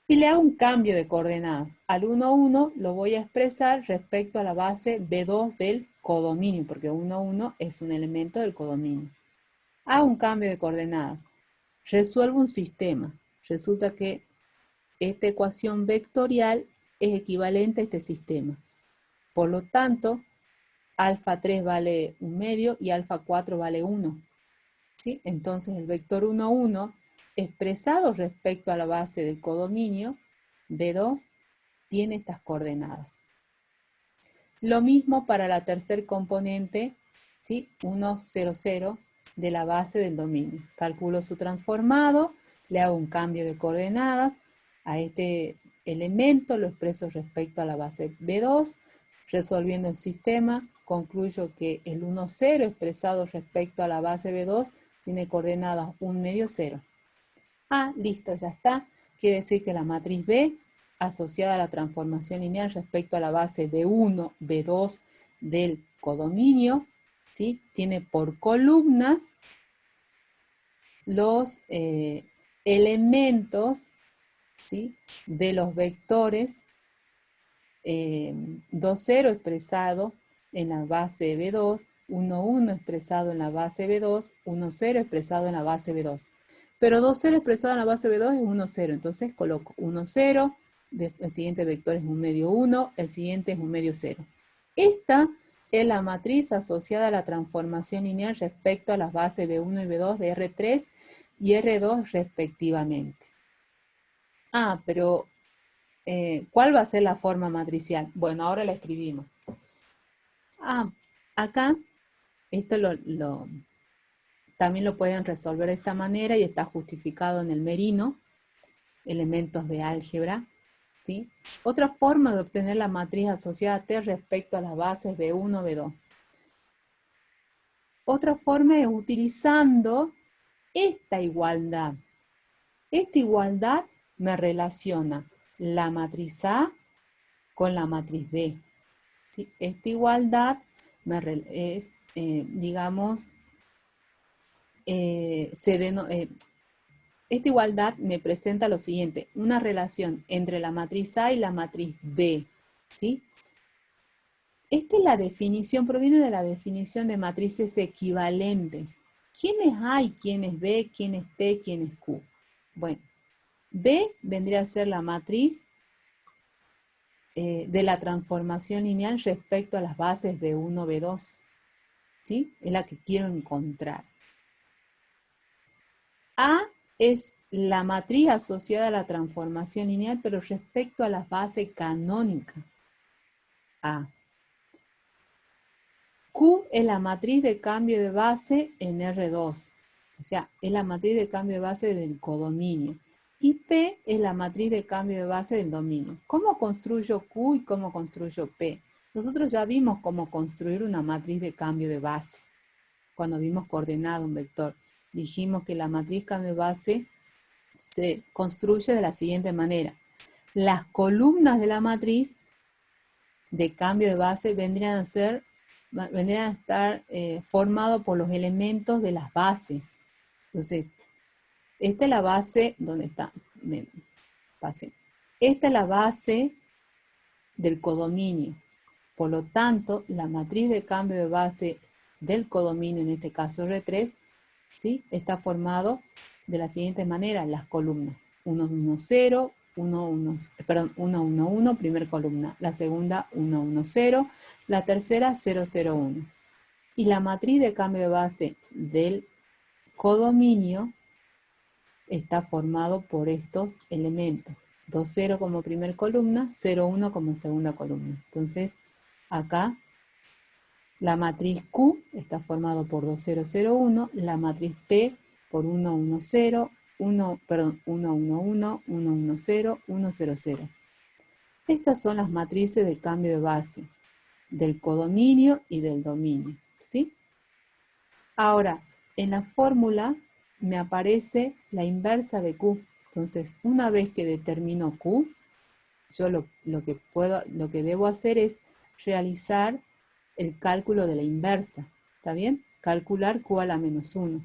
Y le hago un cambio de coordenadas. Al 1, 1 lo voy a expresar respecto a la base B2 del codominio, porque 1, 1 es un elemento del codominio. Hago un cambio de coordenadas. Resuelvo un sistema. Resulta que esta ecuación vectorial es equivalente a este sistema. Por lo tanto, alfa 3 vale 1 medio y alfa 4 vale 1. ¿Sí? Entonces el vector 1, 1 expresado respecto a la base del codominio B2 tiene estas coordenadas. Lo mismo para la tercer componente, ¿sí? 1, 0, 0 de la base del dominio. Calculo su transformado, le hago un cambio de coordenadas a este elemento, lo expreso respecto a la base B2. Resolviendo el sistema, concluyo que el 1, 0 expresado respecto a la base B2 tiene coordenadas 1 medio 0. Ah, listo, ya está. Quiere decir que la matriz B, asociada a la transformación lineal respecto a la base B1, B2 del codominio, ¿sí?, tiene por columnas los elementos, ¿sí?, de los vectores 2, 0 expresado en la base B2, 1, 1 expresado en la base B2, 1, 0 expresado en la base B2. Pero 2, 0 expresado en la base B2 es 1, 0. Entonces coloco 1, 0. El siguiente vector es un medio 1. El siguiente es un medio 0. Esta es la matriz asociada a la transformación lineal respecto a las bases B1 y B2 de R3 y R2 respectivamente. Ah, pero ¿cuál va a ser la forma matricial? Bueno, ahora la escribimos. Ah, acá, esto también lo pueden resolver de esta manera y está justificado en el Merino, elementos de álgebra, ¿sí? Otra forma de obtener la matriz asociada a T respecto a las bases B1, B2. Otra forma es utilizando esta igualdad. Esta igualdad me relaciona la matriz A con la matriz B. ¿Sí? Esta igualdad es, digamos, esta igualdad me presenta lo siguiente, una relación entre la matriz A y la matriz B, ¿sí? Esta es la definición, proviene de la definición de matrices equivalentes. ¿Quién es A y quién es B? ¿Quién es P? ¿Quién es Q? Bueno, B vendría a ser la matriz de la transformación lineal respecto a las bases B1, B2, ¿sí? Es la que quiero encontrar. A es la matriz asociada a la transformación lineal, pero respecto a las bases canónicas. A. Q es la matriz de cambio de base en R2. O sea, es la matriz de cambio de base del codominio. Y P es la matriz de cambio de base del dominio. ¿Cómo construyo Q y cómo construyo P? Nosotros ya vimos cómo construir una matriz de cambio de base. Cuando vimos coordenado un vector, dijimos que la matriz cambio de base se construye de la siguiente manera. Las columnas de la matriz de cambio de base vendrían a estar formados por los elementos de las bases. Entonces, esta es la base, ¿dónde está? Esta es la base del codominio. Por lo tanto, la matriz de cambio de base del codominio, en este caso R3, ¿sí? Está formado de la siguiente manera, las columnas. 1, 1, 0, 1, 1, perdón, 1, 1, 1, primera columna. La segunda, 1, 1, 0. La tercera, 0, 0, 1. Y la matriz de cambio de base del codominio está formado por estos elementos. 2, 0 como primera columna, 0, 1 como segunda columna. Entonces, acá la matriz Q está formado por 2, 0, 0, 1. La matriz P por 1, 1, 0, 1, 1, 1, 1, 1, 1, 0, 1, 0, 0. Estas son las matrices de cambio de base del codominio y del dominio, ¿sí? Ahora, en la fórmula me aparece la inversa de Q. Entonces, una vez que determino Q, yo lo que debo hacer es realizar el cálculo de la inversa, ¿está bien? Calcular Q a la menos 1.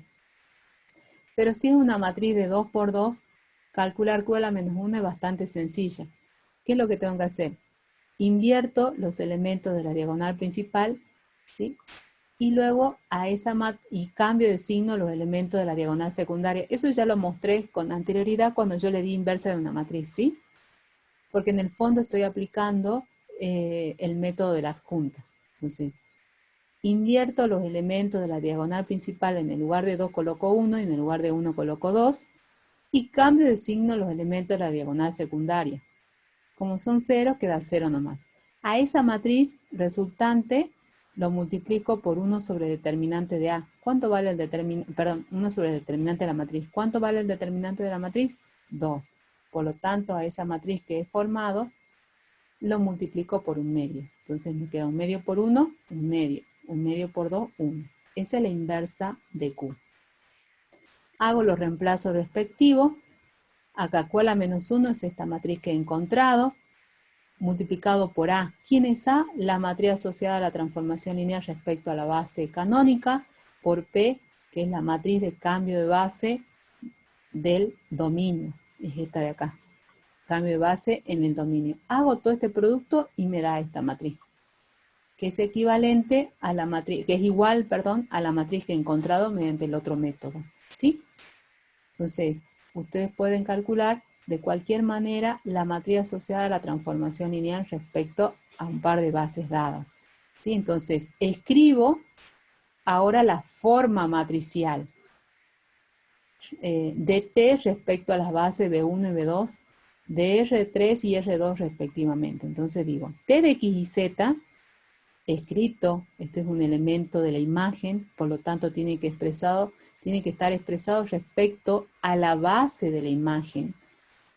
Pero si es una matriz de 2 por 2, calcular Q a la menos 1 es bastante sencilla. ¿Qué es lo que tengo que hacer? Invierto los elementos de la diagonal principal, ¿sí? Y luego y cambio de signo los elementos de la diagonal secundaria. Eso ya lo mostré con anterioridad cuando yo le di inversa de una matriz, ¿sí? Porque en el fondo estoy aplicando el método de la adjunta. Entonces, invierto los elementos de la diagonal principal, en el lugar de 2 coloco 1 y en el lugar de 1 coloco 2, y cambio de signo los elementos de la diagonal secundaria. Como son 0, queda 0 nomás. A esa matriz resultante lo multiplico por 1 sobre determinante de A. ¿Cuánto vale el determinante? Perdón, 1 sobre determinante de la matriz. ¿Cuánto vale el determinante de la matriz? 2. Por lo tanto, a esa matriz que he formado, lo multiplico por un medio. Entonces me queda un medio por 1, un medio. Un medio por 2, 1. Esa es la inversa de Q. Hago los reemplazos respectivos. Acá Q a la menos 1 es esta matriz que he encontrado, multiplicado por A. ¿Quién es A? La matriz asociada a la transformación lineal respecto a la base canónica, por P, que es la matriz de cambio de base del dominio. Es esta de acá. Cambio de base en el dominio. Hago todo este producto y me da esta matriz, que es equivalente a la matriz, que es igual, perdón, a la matriz que he encontrado mediante el otro método, ¿sí? Entonces, ustedes pueden calcular de cualquier manera la matriz asociada a la transformación lineal respecto a un par de bases dadas. ¿Sí? Entonces, escribo ahora la forma matricial de T respecto a las bases B1 y B2, de R3 y R2 respectivamente. Entonces digo, T de X y Z, escrito, este es un elemento de la imagen, por lo tanto tiene que estar expresado respecto a la base de la imagen,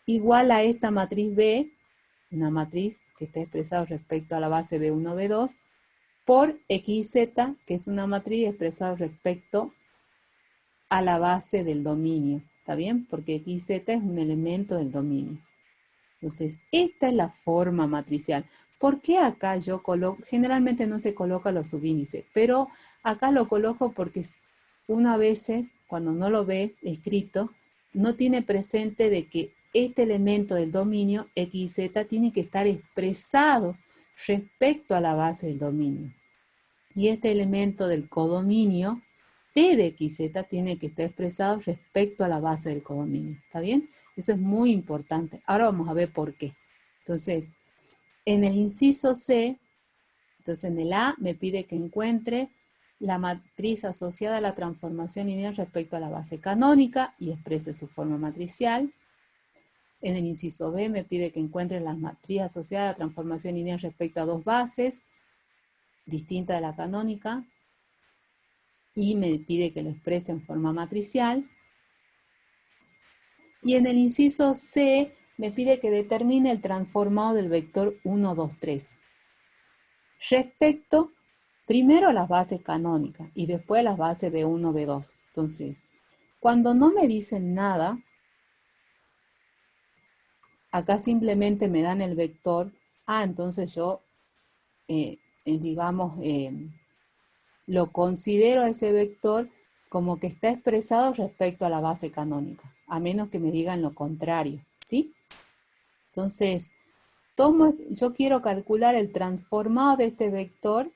igual a esta matriz B, una matriz que está expresada respecto a la base B1, B2, por X y Z, que es una matriz expresada respecto a la base del dominio, ¿está bien? Porque X y Z es un elemento del dominio. Entonces, esta es la forma matricial. ¿Por qué acá yo coloco? Generalmente no se coloca los subíndices, pero acá lo coloco porque uno a veces, cuando no lo ve escrito, no tiene presente de que este elemento del dominio, X y Z, tiene que estar expresado respecto a la base del dominio. Y este elemento del codominio, T de X y Z, tiene que estar expresado respecto a la base del codominio. ¿Está bien? Eso es muy importante. Ahora vamos a ver por qué. Entonces, en el inciso C, entonces en el A me pide que encuentre la matriz asociada a la transformación lineal respecto a la base canónica y exprese su forma matricial. En el inciso B me pide que encuentre la matriz asociada a la transformación lineal respecto a dos bases distintas de la canónica y me pide que lo exprese en forma matricial. Y en el inciso C me pide que determine el transformado del vector 1, 2, 3. Respecto primero a las bases canónicas y después a las bases B1, B2. Entonces, cuando no me dicen nada, acá simplemente me dan el vector. Entonces yo, digamos, lo considero ese vector como que está expresado respecto a la base canónica, a menos que me digan lo contrario, ¿sí? Entonces, yo quiero calcular el transformado de este vector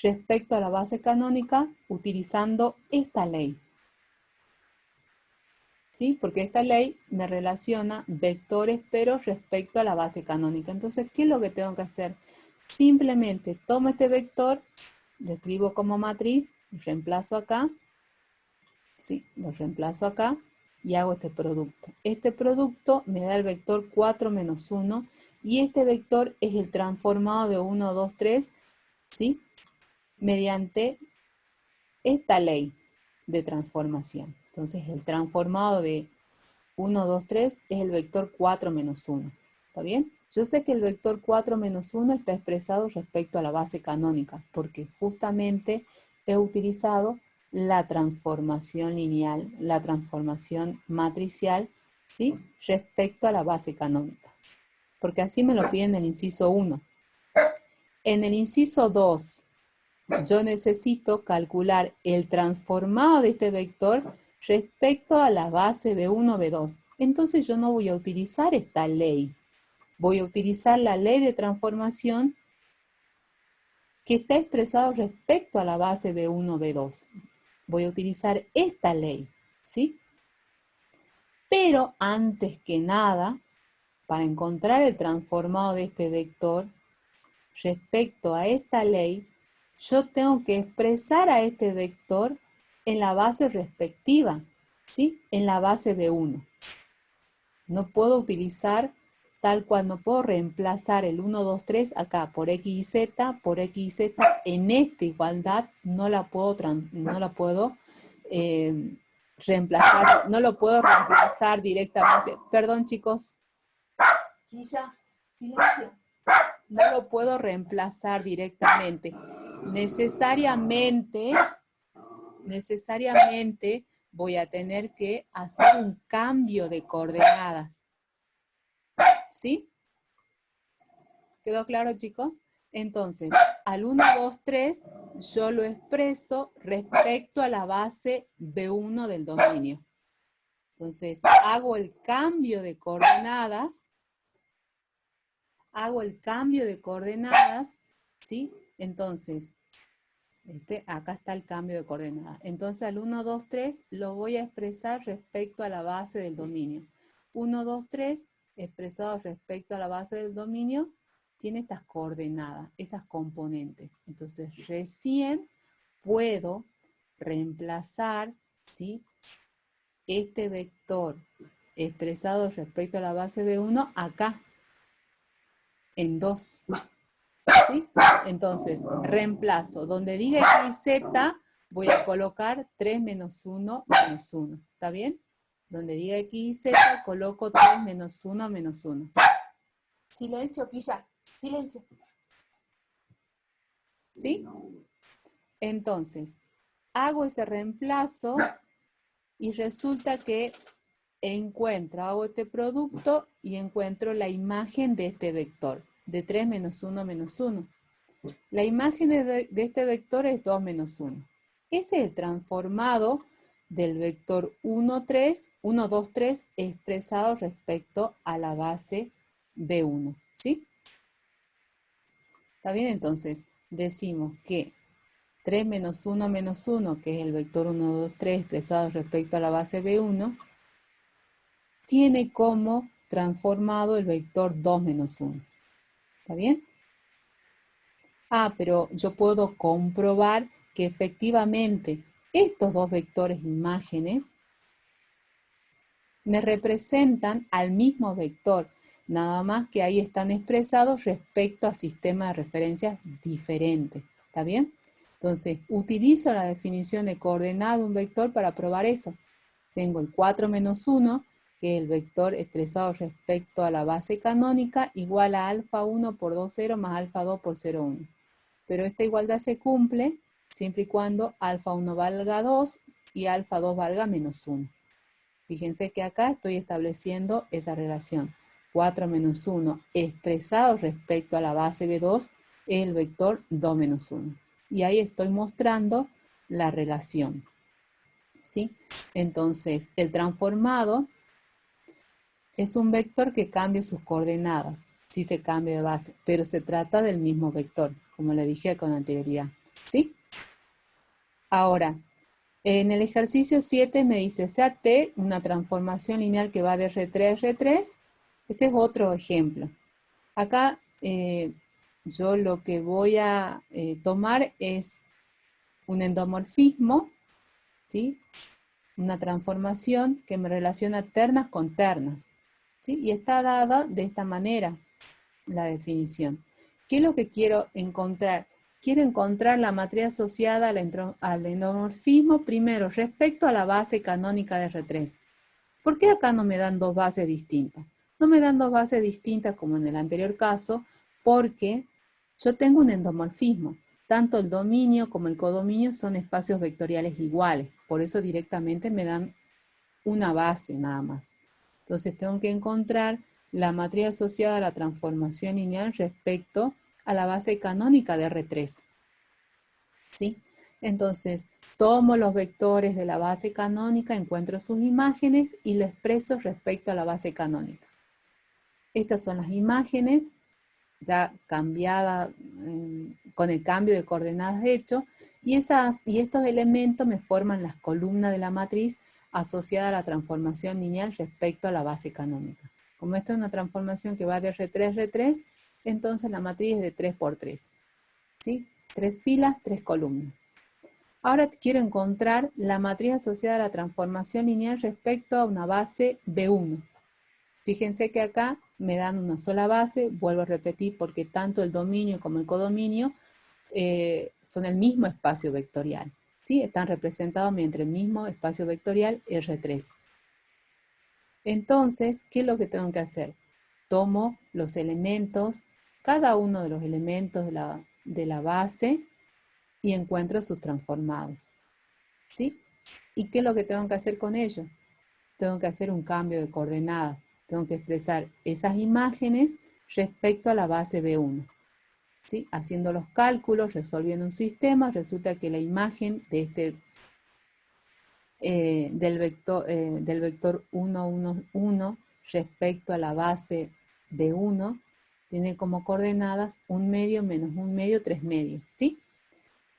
respecto a la base canónica utilizando esta ley, ¿sí? Porque esta ley me relaciona vectores, pero respecto a la base canónica. Entonces, ¿qué es lo que tengo que hacer? Simplemente tomo este vector, lo escribo como matriz, lo reemplazo acá, ¿sí? Lo reemplazo acá y hago este producto. Este producto me da el vector 4 menos 1 y este vector es el transformado de 1, 2, 3, ¿sí? Mediante esta ley de transformación. Entonces, el transformado de 1, 2, 3 es el vector 4 menos 1. ¿Está bien? Yo sé que el vector 4 menos 1 está expresado respecto a la base canónica, porque justamente he utilizado la transformación lineal, la transformación matricial, ¿sí? Respecto a la base canónica. Porque así me lo piden en el inciso 1. En el inciso 2, yo necesito calcular el transformado de este vector respecto a la base B1, B2. Entonces yo no voy a utilizar esta ley. Voy a utilizar la ley de transformación que está expresada respecto a la base B1, B2. Voy a utilizar esta ley, ¿sí? Pero antes que nada, para encontrar el transformado de este vector respecto a esta ley, yo tengo que expresar a este vector en la base respectiva, ¿sí? En la base B1. No puedo utilizar tal cual, no puedo reemplazar el 1, 2, 3 acá por X y Z, en esta igualdad no la puedo reemplazar, no lo puedo reemplazar directamente. Perdón, chicos. Quilla, silencio. No lo puedo reemplazar directamente. Necesariamente voy a tener que hacer un cambio de coordenadas. ¿Sí? ¿Quedó claro, chicos? Entonces, al 1, 2, 3, yo lo expreso respecto a la base B1 del dominio. Entonces, hago el cambio de coordenadas, ¿sí? Entonces, Acá está el cambio de coordenadas. Entonces al 1, 2, 3 lo voy a expresar respecto a la base del dominio. 1, 2, 3 expresado respecto a la base del dominio tiene estas coordenadas, esas componentes. Entonces recién puedo reemplazar, ¿sí?, este vector expresado respecto a la base B1 acá, en 2. ¿Sí? Entonces, reemplazo. Donde diga X y Z, voy a colocar 3 menos 1 menos 1. ¿Está bien? Donde diga X y Z, coloco 3 menos 1 menos 1. Silencio, Quilla. Silencio. ¿Sí? Entonces, hago ese reemplazo y resulta que hago este producto y encuentro la imagen de este vector, de 3 menos 1 menos 1. La imagen de este vector es 2 menos 1. Ese es el transformado del vector 1, 2, 3 expresado respecto a la base B1. ¿Sí? ¿Está bien? Entonces, decimos que 3 menos 1, que es el vector 1, 2, 3 expresado respecto a la base B1, tiene como transformado el vector 2 menos 1. ¿Está bien? Pero yo puedo comprobar que efectivamente estos dos vectores imágenes me representan al mismo vector, nada más que ahí están expresados respecto a sistemas de referencias diferentes. ¿Está bien? Entonces, utilizo la definición de coordenada de un vector para probar eso. Tengo el 4 menos 1, que es el vector expresado respecto a la base canónica, igual a alfa 1 por 2, 0 más alfa 2 por 0, 1. Pero esta igualdad se cumple siempre y cuando alfa 1 valga 2 y alfa 2 valga menos 1. Fíjense que acá estoy estableciendo esa relación. 4 menos 1 expresado respecto a la base B2 es el vector 2 menos 1. Y ahí estoy mostrando la relación. ¿Sí? Entonces, el transformado es un vector que cambia sus coordenadas, si se cambia de base, pero se trata del mismo vector, como le dije con anterioridad. ¿Sí? Ahora, en el ejercicio 7 me dice, sea T una transformación lineal que va de R3 a R3. Este es otro ejemplo. Acá yo lo que voy a tomar es un endomorfismo, ¿sí?, una transformación que me relaciona ternas con ternas, ¿sí? Y está dada de esta manera la definición. ¿Qué es lo que quiero encontrar? Quiero encontrar la matriz asociada al endomorfismo primero respecto a la base canónica de R3. ¿Por qué acá no me dan dos bases distintas? No me dan dos bases distintas como en el anterior caso porque yo tengo un endomorfismo. Tanto el dominio como el codominio son espacios vectoriales iguales. Por eso directamente me dan una base nada más. Entonces tengo que encontrar la matriz asociada a la transformación lineal respecto a la base canónica de R3. ¿Sí? Entonces, tomo los vectores de la base canónica, encuentro sus imágenes y lo expreso respecto a la base canónica. Estas son las imágenes ya cambiadas con el cambio de coordenadas de hecho, y estos elementos me forman las columnas de la matriz asociada a la transformación lineal respecto a la base canónica. Como esto es una transformación que va de R3 a R3, entonces la matriz es de 3 por 3. ¿Sí? 3 filas, 3 columnas. Ahora quiero encontrar la matriz asociada a la transformación lineal respecto a una base B1. Fíjense que acá me dan una sola base, vuelvo a repetir porque tanto el dominio como el codominio son el mismo espacio vectorial. ¿Sí? Están representados mediante el mismo espacio vectorial R3. Entonces, ¿qué es lo que tengo que hacer? Tomo los elementos, cada uno de los elementos de la base y encuentro sus transformados. ¿Sí? ¿Y qué es lo que tengo que hacer con ellos? Tengo que hacer un cambio de coordenadas. Tengo que expresar esas imágenes respecto a la base B1. ¿Sí? Haciendo los cálculos, resolviendo un sistema, resulta que la imagen de del vector 1, 1, 1 respecto a la base B1 tiene como coordenadas 1 medio menos 1 medio, 3 medios. ¿Sí?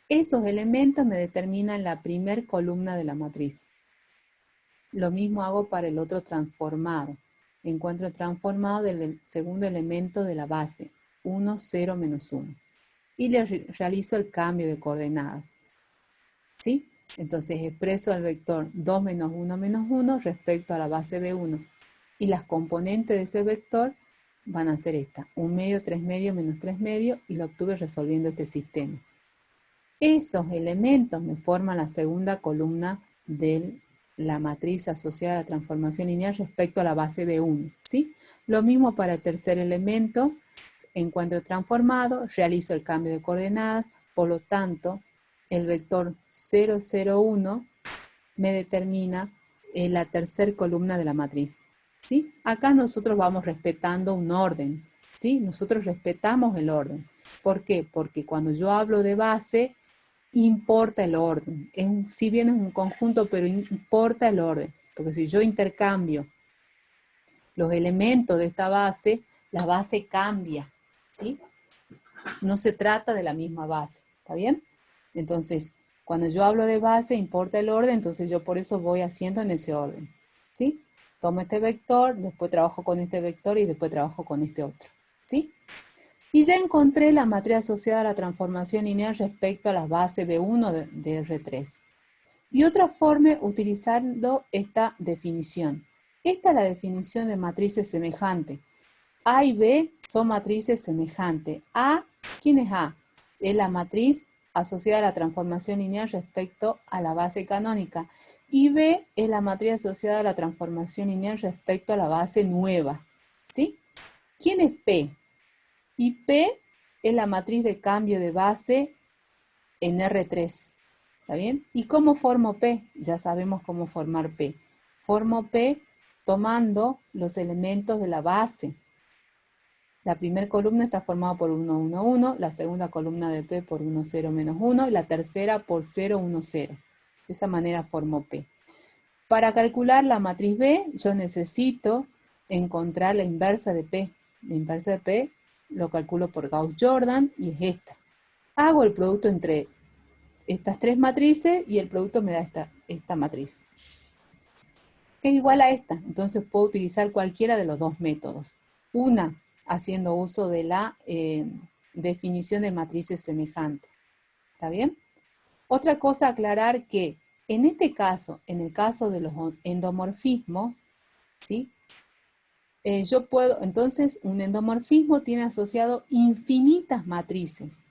Esos elementos me determinan la primer columna de la matriz. Lo mismo hago para el otro transformado. Encuentro el transformado del segundo elemento de la base, 1, 0, menos 1. Y le realizo el cambio de coordenadas. ¿Sí? Entonces expreso el vector 2 menos 1 menos 1 respecto a la base de 1. Y las componentes de ese vector van a ser esta, 1 medio, 3 medio, menos 3 medio, y lo obtuve resolviendo este sistema. Esos elementos me forman la segunda columna de la matriz asociada a la transformación lineal respecto a la base B1, ¿sí? Lo mismo para el tercer elemento, encuentro transformado, realizo el cambio de coordenadas, por lo tanto, el vector 0, 0, 1 me determina la tercera columna de la matriz, ¿sí? Acá nosotros vamos respetando un orden, ¿sí? Nosotros respetamos el orden. ¿Por qué? Porque cuando yo hablo de base, importa el orden. Si bien es un conjunto, pero importa el orden. Porque si yo intercambio los elementos de esta base, la base cambia, ¿sí? No se trata de la misma base, ¿está bien? Entonces, cuando yo hablo de base, importa el orden, entonces yo por eso voy haciendo en ese orden, ¿sí? Tomo este vector, después trabajo con este vector y después trabajo con este otro, ¿sí? Y ya encontré la matriz asociada a la transformación lineal respecto a las bases B1 de R3. Y otra forma utilizando esta definición. Esta es la definición de matrices semejantes. A y B son matrices semejantes. A, ¿quién es A? Es la matriz asociada a la transformación lineal respecto a la base canónica. Y B es la matriz asociada a la transformación lineal respecto a la base nueva, ¿sí? ¿Quién es P? Y P es la matriz de cambio de base en R3. ¿Está bien? ¿Y cómo formo P? Ya sabemos cómo formar P. Formo P tomando los elementos de la base. La primera columna está formada por 1, 1, 1, la segunda columna de P por 1, 0, menos 1, y la tercera por 0, 1, 0. De esa manera formo P. Para calcular la matriz B, yo necesito encontrar la inversa de P. La inversa de P lo calculo por Gauss-Jordan y es esta. Hago el producto entre estas tres matrices y el producto me da esta matriz, que es igual a esta. Entonces puedo utilizar cualquiera de los dos métodos. Una, haciendo uso de la definición de matrices semejantes. ¿Está bien? Otra cosa a aclarar que en este caso, en el caso de los endomorfismos, ¿sí? Yo puedo, entonces, un endomorfismo tiene asociado infinitas matrices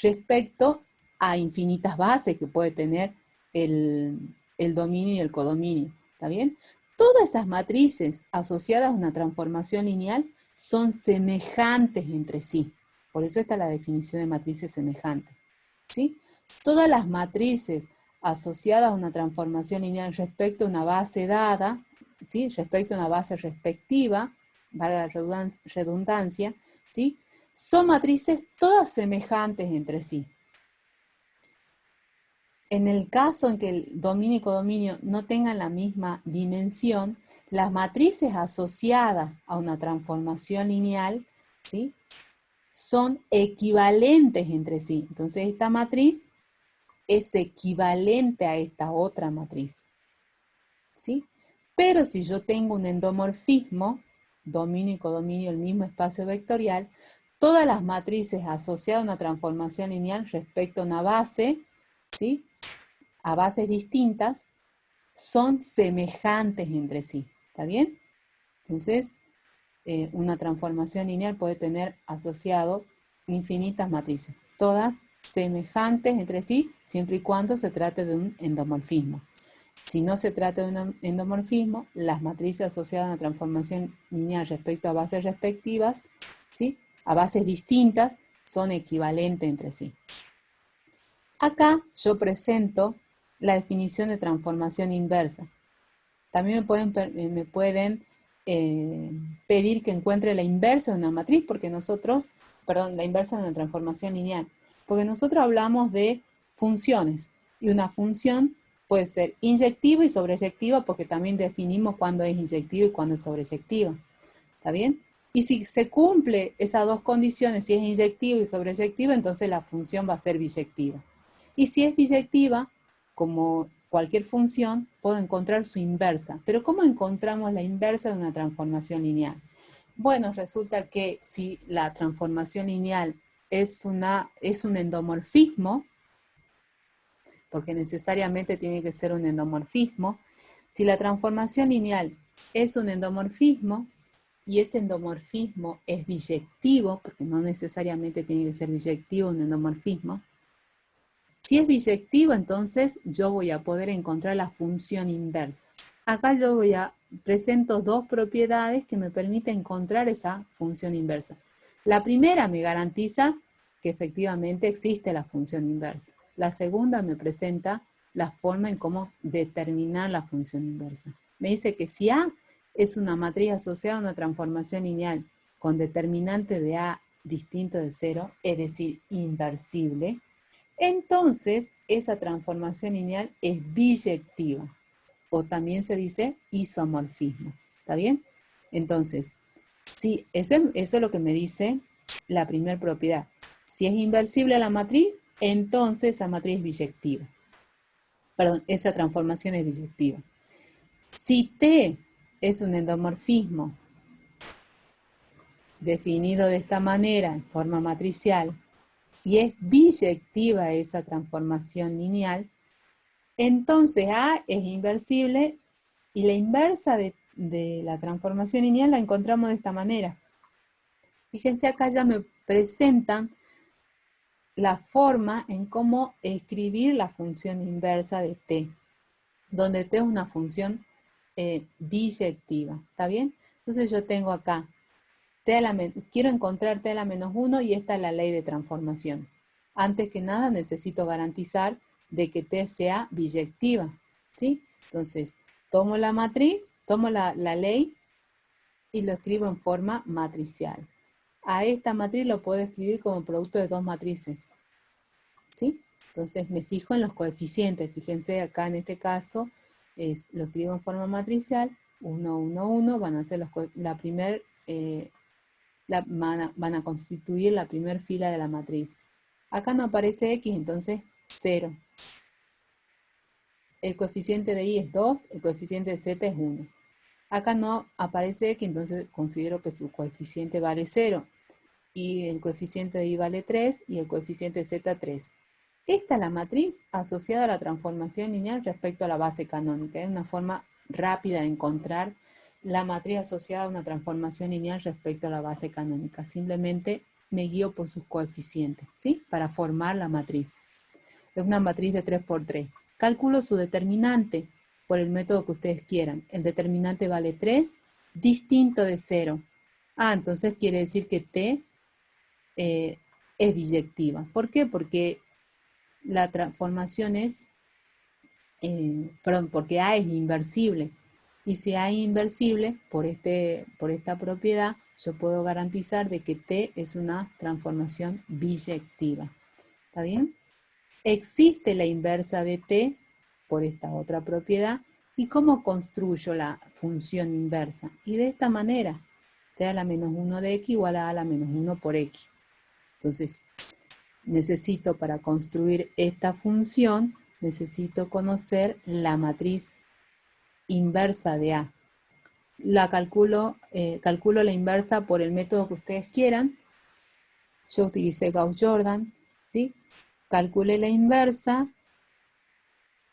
respecto a infinitas bases que puede tener el dominio y el codominio, ¿está bien? Todas esas matrices asociadas a una transformación lineal son semejantes entre sí. Por eso está la definición de matrices semejantes, ¿sí? Todas las matrices asociadas a una transformación lineal respecto a una base dada, ¿sí? Respecto a una base respectiva, valga la redundancia, ¿sí? Son matrices todas semejantes entre sí. En el caso en que el dominio y codominio no tengan la misma dimensión, las matrices asociadas a una transformación lineal, ¿sí? Son equivalentes entre sí. Entonces esta matriz es equivalente a esta otra matriz, ¿sí? Pero si yo tengo un endomorfismo, dominio y codominio, el mismo espacio vectorial, todas las matrices asociadas a una transformación lineal respecto a una base, ¿sí? A bases distintas, son semejantes entre sí, ¿está bien? Entonces, una transformación lineal puede tener asociado infinitas matrices, todas semejantes entre sí, siempre y cuando se trate de un endomorfismo. Si no se trata de un endomorfismo, las matrices asociadas a una transformación lineal respecto a bases respectivas, ¿sí? A bases distintas, son equivalentes entre sí. Acá yo presento la definición de transformación inversa. También me pueden pedir que encuentre la inversa de una matriz, porque nosotros, perdón, la inversa de una transformación lineal, porque nosotros hablamos de funciones, y una función puede ser inyectiva y sobreyectiva, porque también definimos cuándo es inyectiva y cuándo es sobreyectiva. ¿Está bien? Y si se cumple esas dos condiciones, si es inyectivo y sobreyectivo, entonces la función va a ser biyectiva. Y si es biyectiva, como cualquier función, puedo encontrar su inversa. Pero ¿cómo encontramos la inversa de una transformación lineal? Bueno, resulta que si la transformación lineal es un endomorfismo, porque necesariamente tiene que ser un endomorfismo, si la transformación lineal es un endomorfismo, y ese endomorfismo es biyectivo, porque no necesariamente tiene que ser biyectivo un endomorfismo. Si es biyectivo, entonces yo voy a poder encontrar la función inversa. Acá yo presento dos propiedades que me permiten encontrar esa función inversa. La primera me garantiza que efectivamente existe la función inversa. La segunda me presenta la forma en cómo determinar la función inversa. Me dice que si A es una matriz asociada a una transformación lineal con determinante de A distinto de 0, es decir, inversible, entonces esa transformación lineal es biyectiva, o también se dice isomorfismo. ¿Está bien? Entonces, si eso es lo que me dice la primera propiedad. Si es inversible la matriz, entonces esa matriz es biyectiva. Perdón, esa transformación es biyectiva. Si T es un endomorfismo definido de esta manera, en forma matricial, y es biyectiva esa transformación lineal, entonces A es inversible y la inversa de la transformación lineal la encontramos de esta manera. Fíjense, acá ya me presentan la forma en cómo escribir la función inversa de t, donde t es una función biyectiva. ¿Está bien? Entonces yo tengo acá, quiero encontrar t a la menos 1 y esta es la ley de transformación. Antes que nada necesito garantizar de que t sea biyectiva. ¿Sí? Entonces, tomo la matriz, tomo la ley y lo escribo en forma matricial. A esta matriz lo puedo escribir como producto de dos matrices. ¿Sí? Entonces me fijo en los coeficientes. Fíjense acá en este caso, lo escribo en forma matricial. 1, 1, 1 van a ser van a constituir la primera fila de la matriz. Acá no aparece X, entonces 0. El coeficiente de Y es 2, el coeficiente de Z es 1. Acá no aparece X, entonces considero que su coeficiente vale 0. Y el coeficiente de Y vale 3 y el coeficiente de Z 3. Esta es la matriz asociada a la transformación lineal respecto a la base canónica. Es una forma rápida de encontrar la matriz asociada a una transformación lineal respecto a la base canónica. Simplemente me guío por sus coeficientes, ¿sí? Para formar la matriz. Es una matriz de 3 por 3. Calculo su determinante por el método que ustedes quieran. El determinante vale 3, distinto de 0. Entonces quiere decir que T es biyectiva. ¿Por qué? Porque la transformación es, porque A es inversible. Y si A es inversible, por esta propiedad, yo puedo garantizar de que T es una transformación biyectiva. ¿Está bien? Existe la inversa de T por esta otra propiedad. ¿Y cómo construyo la función inversa? Y de esta manera, T a la menos 1 de X igual a la menos 1 por X. Entonces, necesito para construir esta función, necesito conocer la matriz inversa de A. Calculo la inversa por el método que ustedes quieran. Yo utilicé Gauss-Jordan, ¿sí? Calculé la inversa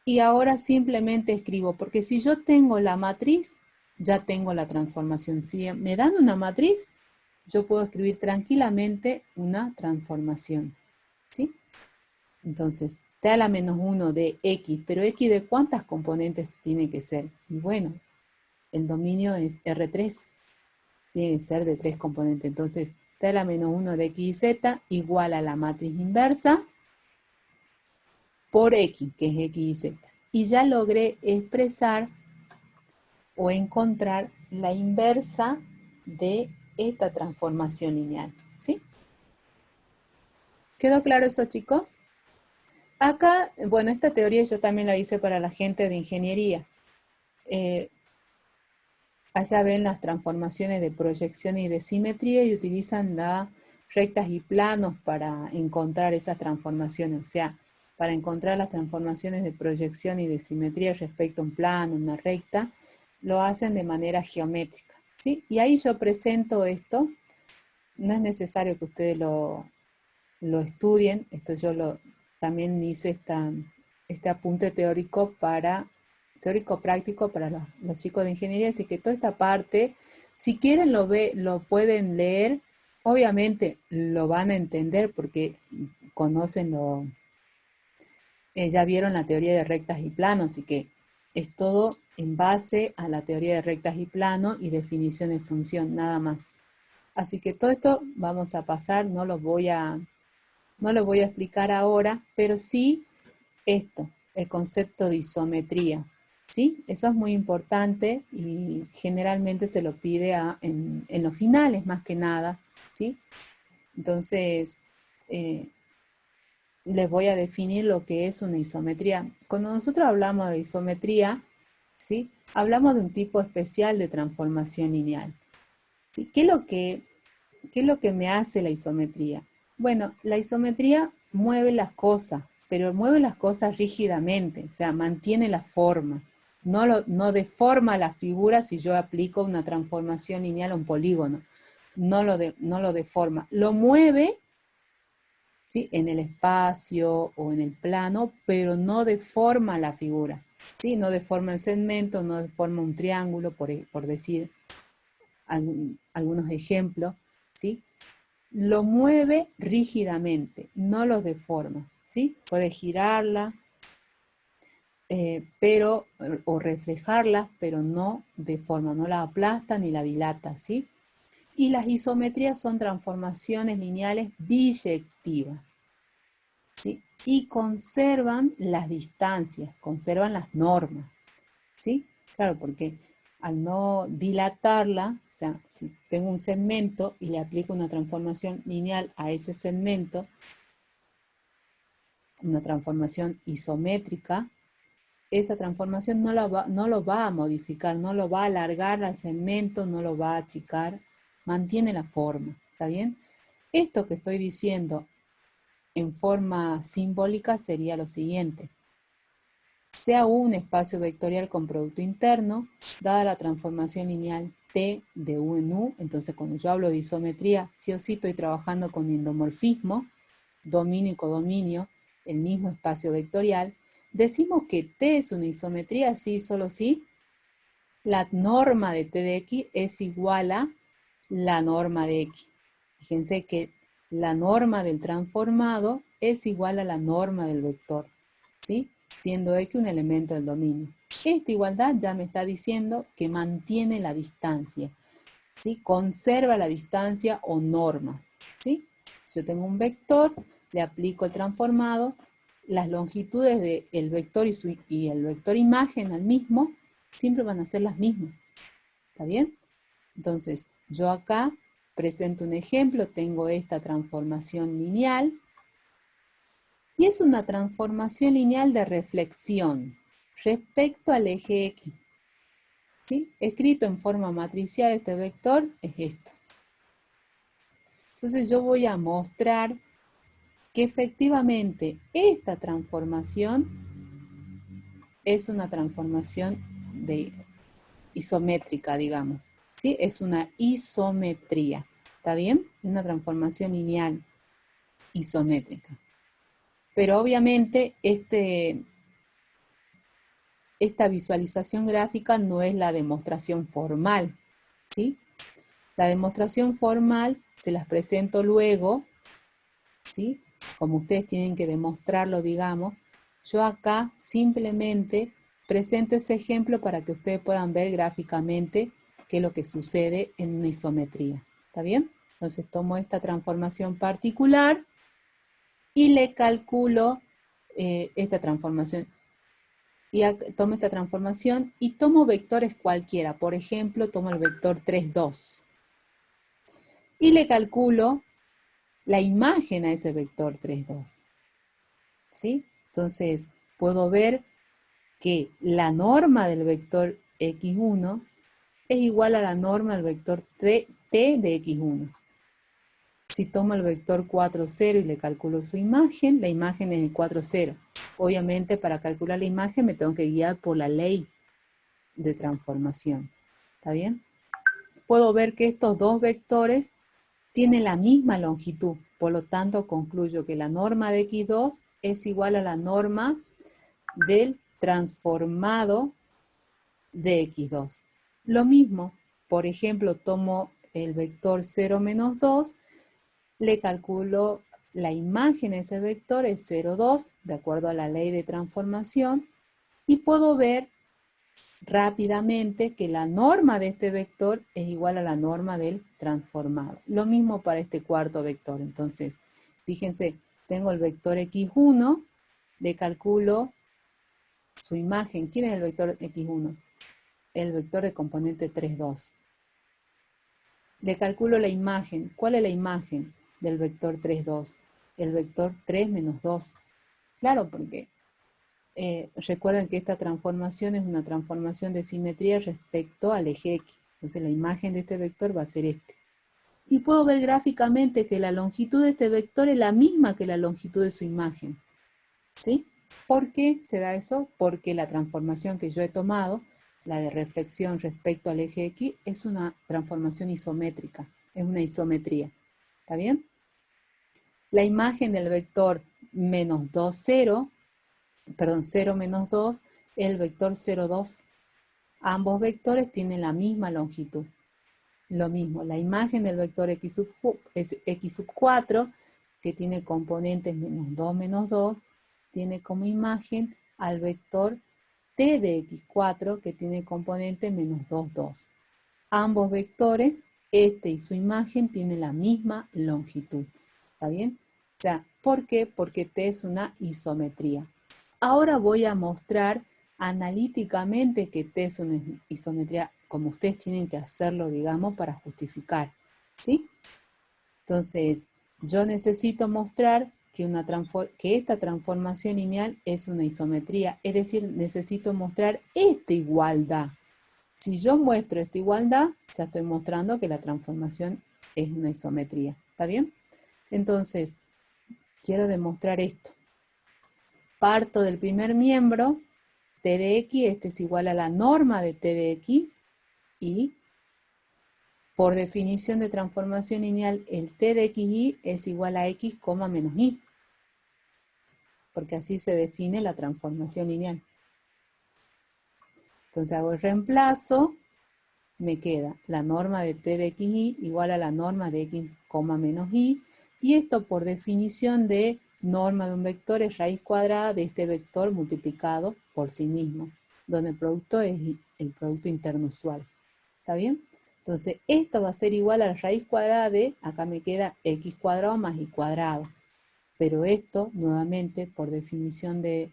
y ahora simplemente escribo, porque si yo tengo la matriz, ya tengo la transformación. Si me dan una matriz, yo puedo escribir tranquilamente una transformación, ¿sí? Entonces, T a la menos 1 de X, pero X de cuántas componentes tiene que ser. Y bueno, el dominio es R3, tiene que ser de 3 componentes. Entonces, T a la menos 1 de X y Z igual a la matriz inversa por X, que es X y Z. Y ya logré expresar o encontrar la inversa de esta transformación lineal. ¿Sí? ¿Quedó claro eso, chicos? Acá, bueno, esta teoría yo también la hice para la gente de ingeniería. Allá ven las transformaciones de proyección y de simetría y utilizan las rectas y planos para encontrar esas transformaciones. O sea, para encontrar las transformaciones de proyección y de simetría respecto a un plano, una recta, lo hacen de manera geométrica, ¿sí? Y ahí yo presento esto. No es necesario que ustedes lo estudien. Esto yo también hice este apunte teórico práctico para los chicos de ingeniería, así que toda esta parte, si quieren lo pueden leer, obviamente lo van a entender porque conocen ya vieron la teoría de rectas y planos, así que es todo en base a la teoría de rectas y planos y definición de función, nada más. Así que todo esto vamos a pasar, no lo voy a explicar ahora, pero sí esto, el concepto de isometría, ¿sí? Eso es muy importante y generalmente se lo pide en los finales más que nada, ¿sí? Entonces, les voy a definir lo que es una isometría. Cuando nosotros hablamos de isometría, ¿sí? Hablamos de un tipo especial de transformación lineal. ¿Sí? ¿Qué es lo que me hace la isometría? Bueno, la isometría mueve las cosas, pero mueve las cosas rígidamente, o sea, mantiene la forma. No deforma la figura si yo aplico una transformación lineal a un polígono. No lo deforma. Lo mueve, ¿sí?, en el espacio o en el plano, pero no deforma la figura. ¿Sí? No deforma el segmento, no deforma un triángulo, por decir algunos ejemplos. ¿Sí? Lo mueve rígidamente, no los deforma, ¿sí? Puede girarla, o reflejarlas, pero no deforma, no la aplasta ni la dilata, ¿sí? Y las isometrías son transformaciones lineales biyectivas, ¿sí? Y conservan las distancias, conservan las normas, ¿sí? Claro, porque al no dilatarla, o sea, si tengo un segmento y le aplico una transformación lineal a ese segmento, una transformación isométrica, esa transformación no lo va a modificar, no lo va a alargar al segmento, no lo va a achicar, mantiene la forma, ¿está bien? Esto que estoy diciendo en forma simbólica sería lo siguiente. Sea un espacio vectorial con producto interno, dada la transformación lineal T de U en U, entonces cuando yo hablo de isometría, sí o sí estoy trabajando con endomorfismo, dominio y codominio, el mismo espacio vectorial. Decimos que T es una isometría, sí, solo sí. La norma de T de X es igual a la norma de X. Fíjense que la norma del transformado es igual a la norma del vector, ¿sí? Siendo X un elemento del dominio. Esta igualdad ya me está diciendo que mantiene la distancia, ¿sí? Conserva la distancia o norma, ¿sí? Si yo tengo un vector, le aplico el transformado, las longitudes del vector y el vector imagen al mismo siempre van a ser las mismas, ¿está bien? Entonces, yo acá presento un ejemplo, tengo esta transformación lineal, y es una transformación lineal de reflexión respecto al eje X. ¿Sí? Escrito en forma matricial este vector es esto. Entonces yo voy a mostrar que efectivamente esta transformación es una transformación isométrica, digamos. ¿Sí? Es una isometría. ¿Está bien? Una transformación lineal isométrica. Pero obviamente esta visualización gráfica no es la demostración formal, ¿sí? La demostración formal se las presento luego, ¿sí? Como ustedes tienen que demostrarlo, digamos, yo acá simplemente presento ese ejemplo para que ustedes puedan ver gráficamente qué es lo que sucede en una isometría. ¿Está bien? Entonces tomo esta transformación particular y le calculo esta transformación. Y tomo esta transformación y tomo vectores cualquiera. Por ejemplo, tomo el vector 3, 2. Y le calculo la imagen a ese vector 3, 2. ¿Sí? Entonces, puedo ver que la norma del vector x1 es igual a la norma del vector t de x1. Si tomo el vector 4, 0 y le calculo su imagen, la imagen es el 4, 0. Obviamente, para calcular la imagen me tengo que guiar por la ley de transformación. ¿Está bien? Puedo ver que estos dos vectores tienen la misma longitud. Por lo tanto, concluyo que la norma de x2 es igual a la norma del transformado de x2. Lo mismo, por ejemplo, tomo el vector 0, menos 2, le calculo la imagen de ese vector, es 0, 2, de acuerdo a la ley de transformación, y puedo ver rápidamente que la norma de este vector es igual a la norma del transformado. Lo mismo para este cuarto vector. Entonces, fíjense, tengo el vector x1, le calculo su imagen. ¿Quién es el vector x1? El vector de componente 3, 2. Le calculo la imagen. ¿Cuál es la imagen del vector 3, 2? El vector 3 menos 2. Claro, porque recuerden que esta transformación es una transformación de simetría respecto al eje X. Entonces la imagen de este vector va a ser este. Y puedo ver gráficamente que la longitud de este vector es la misma que la longitud de su imagen. ¿Sí? ¿Por qué se da eso? Porque la transformación que yo he tomado, la de reflexión respecto al eje X, es una transformación isométrica, es una isometría. ¿Está bien? La imagen del vector menos 2, 0, perdón, 0 menos 2, es el vector 0, 2. Ambos vectores tienen la misma longitud. Lo mismo, la imagen del vector x sub 4, que tiene componentes menos 2, tiene como imagen al vector t de x4, que tiene componente menos 2, 2. Ambos vectores, este y su imagen, tienen la misma longitud. ¿Está bien? O sea, ¿por qué? Porque t es una isometría. Ahora voy a mostrar analíticamente que T es una isometría, como ustedes tienen que hacerlo, digamos, para justificar, ¿sí? Entonces, yo necesito mostrar que esta transformación lineal es una isometría, es decir, necesito mostrar esta igualdad. Si yo muestro esta igualdad, ya estoy mostrando que la transformación es una isometría, ¿está bien? Entonces, quiero demostrar esto. Parto del primer miembro, t de x, este es igual a la norma de t de x, y por definición de transformación lineal, el t de xy es igual a x, menos y, porque así se define la transformación lineal. Entonces hago el reemplazo, me queda la norma de t de xy igual a la norma de x, menos y, y esto por definición de norma de un vector es raíz cuadrada de este vector multiplicado por sí mismo, donde el producto es el producto interno usual. ¿Está bien? Entonces, esto va a ser igual a la raíz cuadrada de, acá me queda x cuadrado más y cuadrado. Pero esto, nuevamente, por definición de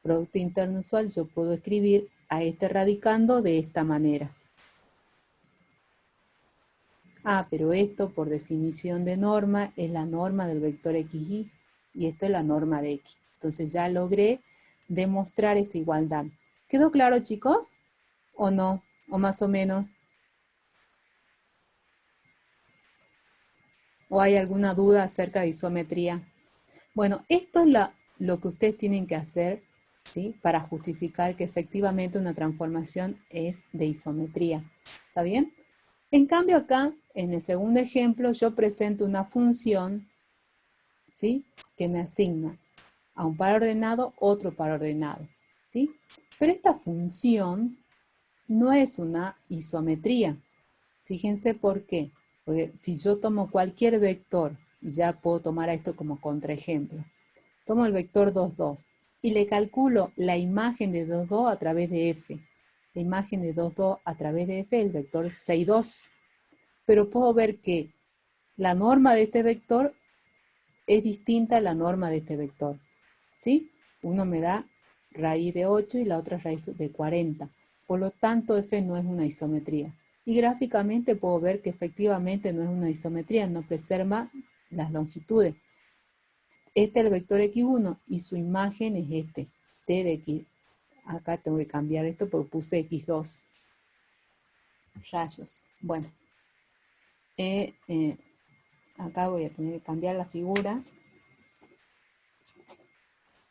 producto interno usual, yo puedo escribir a este radicando de esta manera. Pero esto, por definición de norma, es la norma del vector xy, y esto es la norma de x. Entonces ya logré demostrar esa igualdad. ¿Quedó claro, chicos? ¿O no? ¿O más o menos? ¿O hay alguna duda acerca de isometría? Bueno, esto es lo que ustedes tienen que hacer, ¿sí? Para justificar que efectivamente una transformación es de isometría. ¿Está bien? En cambio acá, en el segundo ejemplo, yo presento una función, ¿sí? Que me asigna a un par ordenado otro par ordenado, ¿sí? Pero esta función no es una isometría. Fíjense por qué. Porque si yo tomo cualquier vector, y ya puedo tomar esto como contraejemplo, tomo el vector 2, 2 y le calculo la imagen de 2, 2 a través de f. La imagen de 2, 2 a través de f es el vector 6, 2. Pero puedo ver que la norma de este vector es distinta a la norma de este vector. ¿Sí? Uno me da raíz de 8 y la otra raíz de 40. Por lo tanto, f no es una isometría. Y gráficamente puedo ver que efectivamente no es una isometría, no preserva las longitudes. Este es el vector x1 y su imagen es este, t de x. Acá tengo que cambiar esto porque puse x2. Rayos. Bueno, acá voy a tener que cambiar la figura.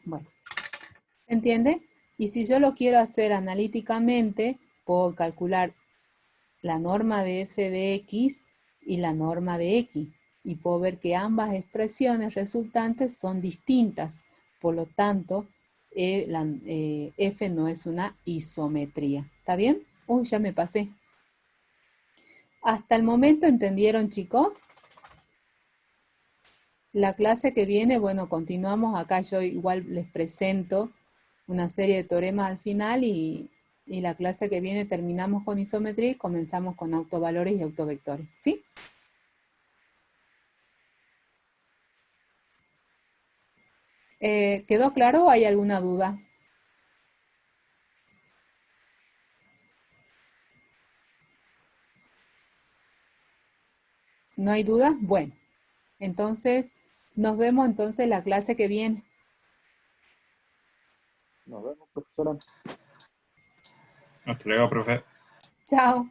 Bueno, ¿se entiende? Y si yo lo quiero hacer analíticamente, puedo calcular la norma de f de x y la norma de x. Y puedo ver que ambas expresiones resultantes son distintas. Por lo tanto, f no es una isometría. ¿Está bien? Uy, ya me pasé. ¿Hasta el momento entendieron, chicos? La clase que viene, bueno, continuamos acá. Yo igual les presento una serie de teoremas al final y la clase que viene terminamos con isometría y comenzamos con autovalores y autovectores. ¿Sí? ¿Quedó claro o hay alguna duda? ¿No hay duda? Bueno, entonces nos vemos entonces la clase que viene. Nos vemos, profesora. Hasta luego, profe. Chao.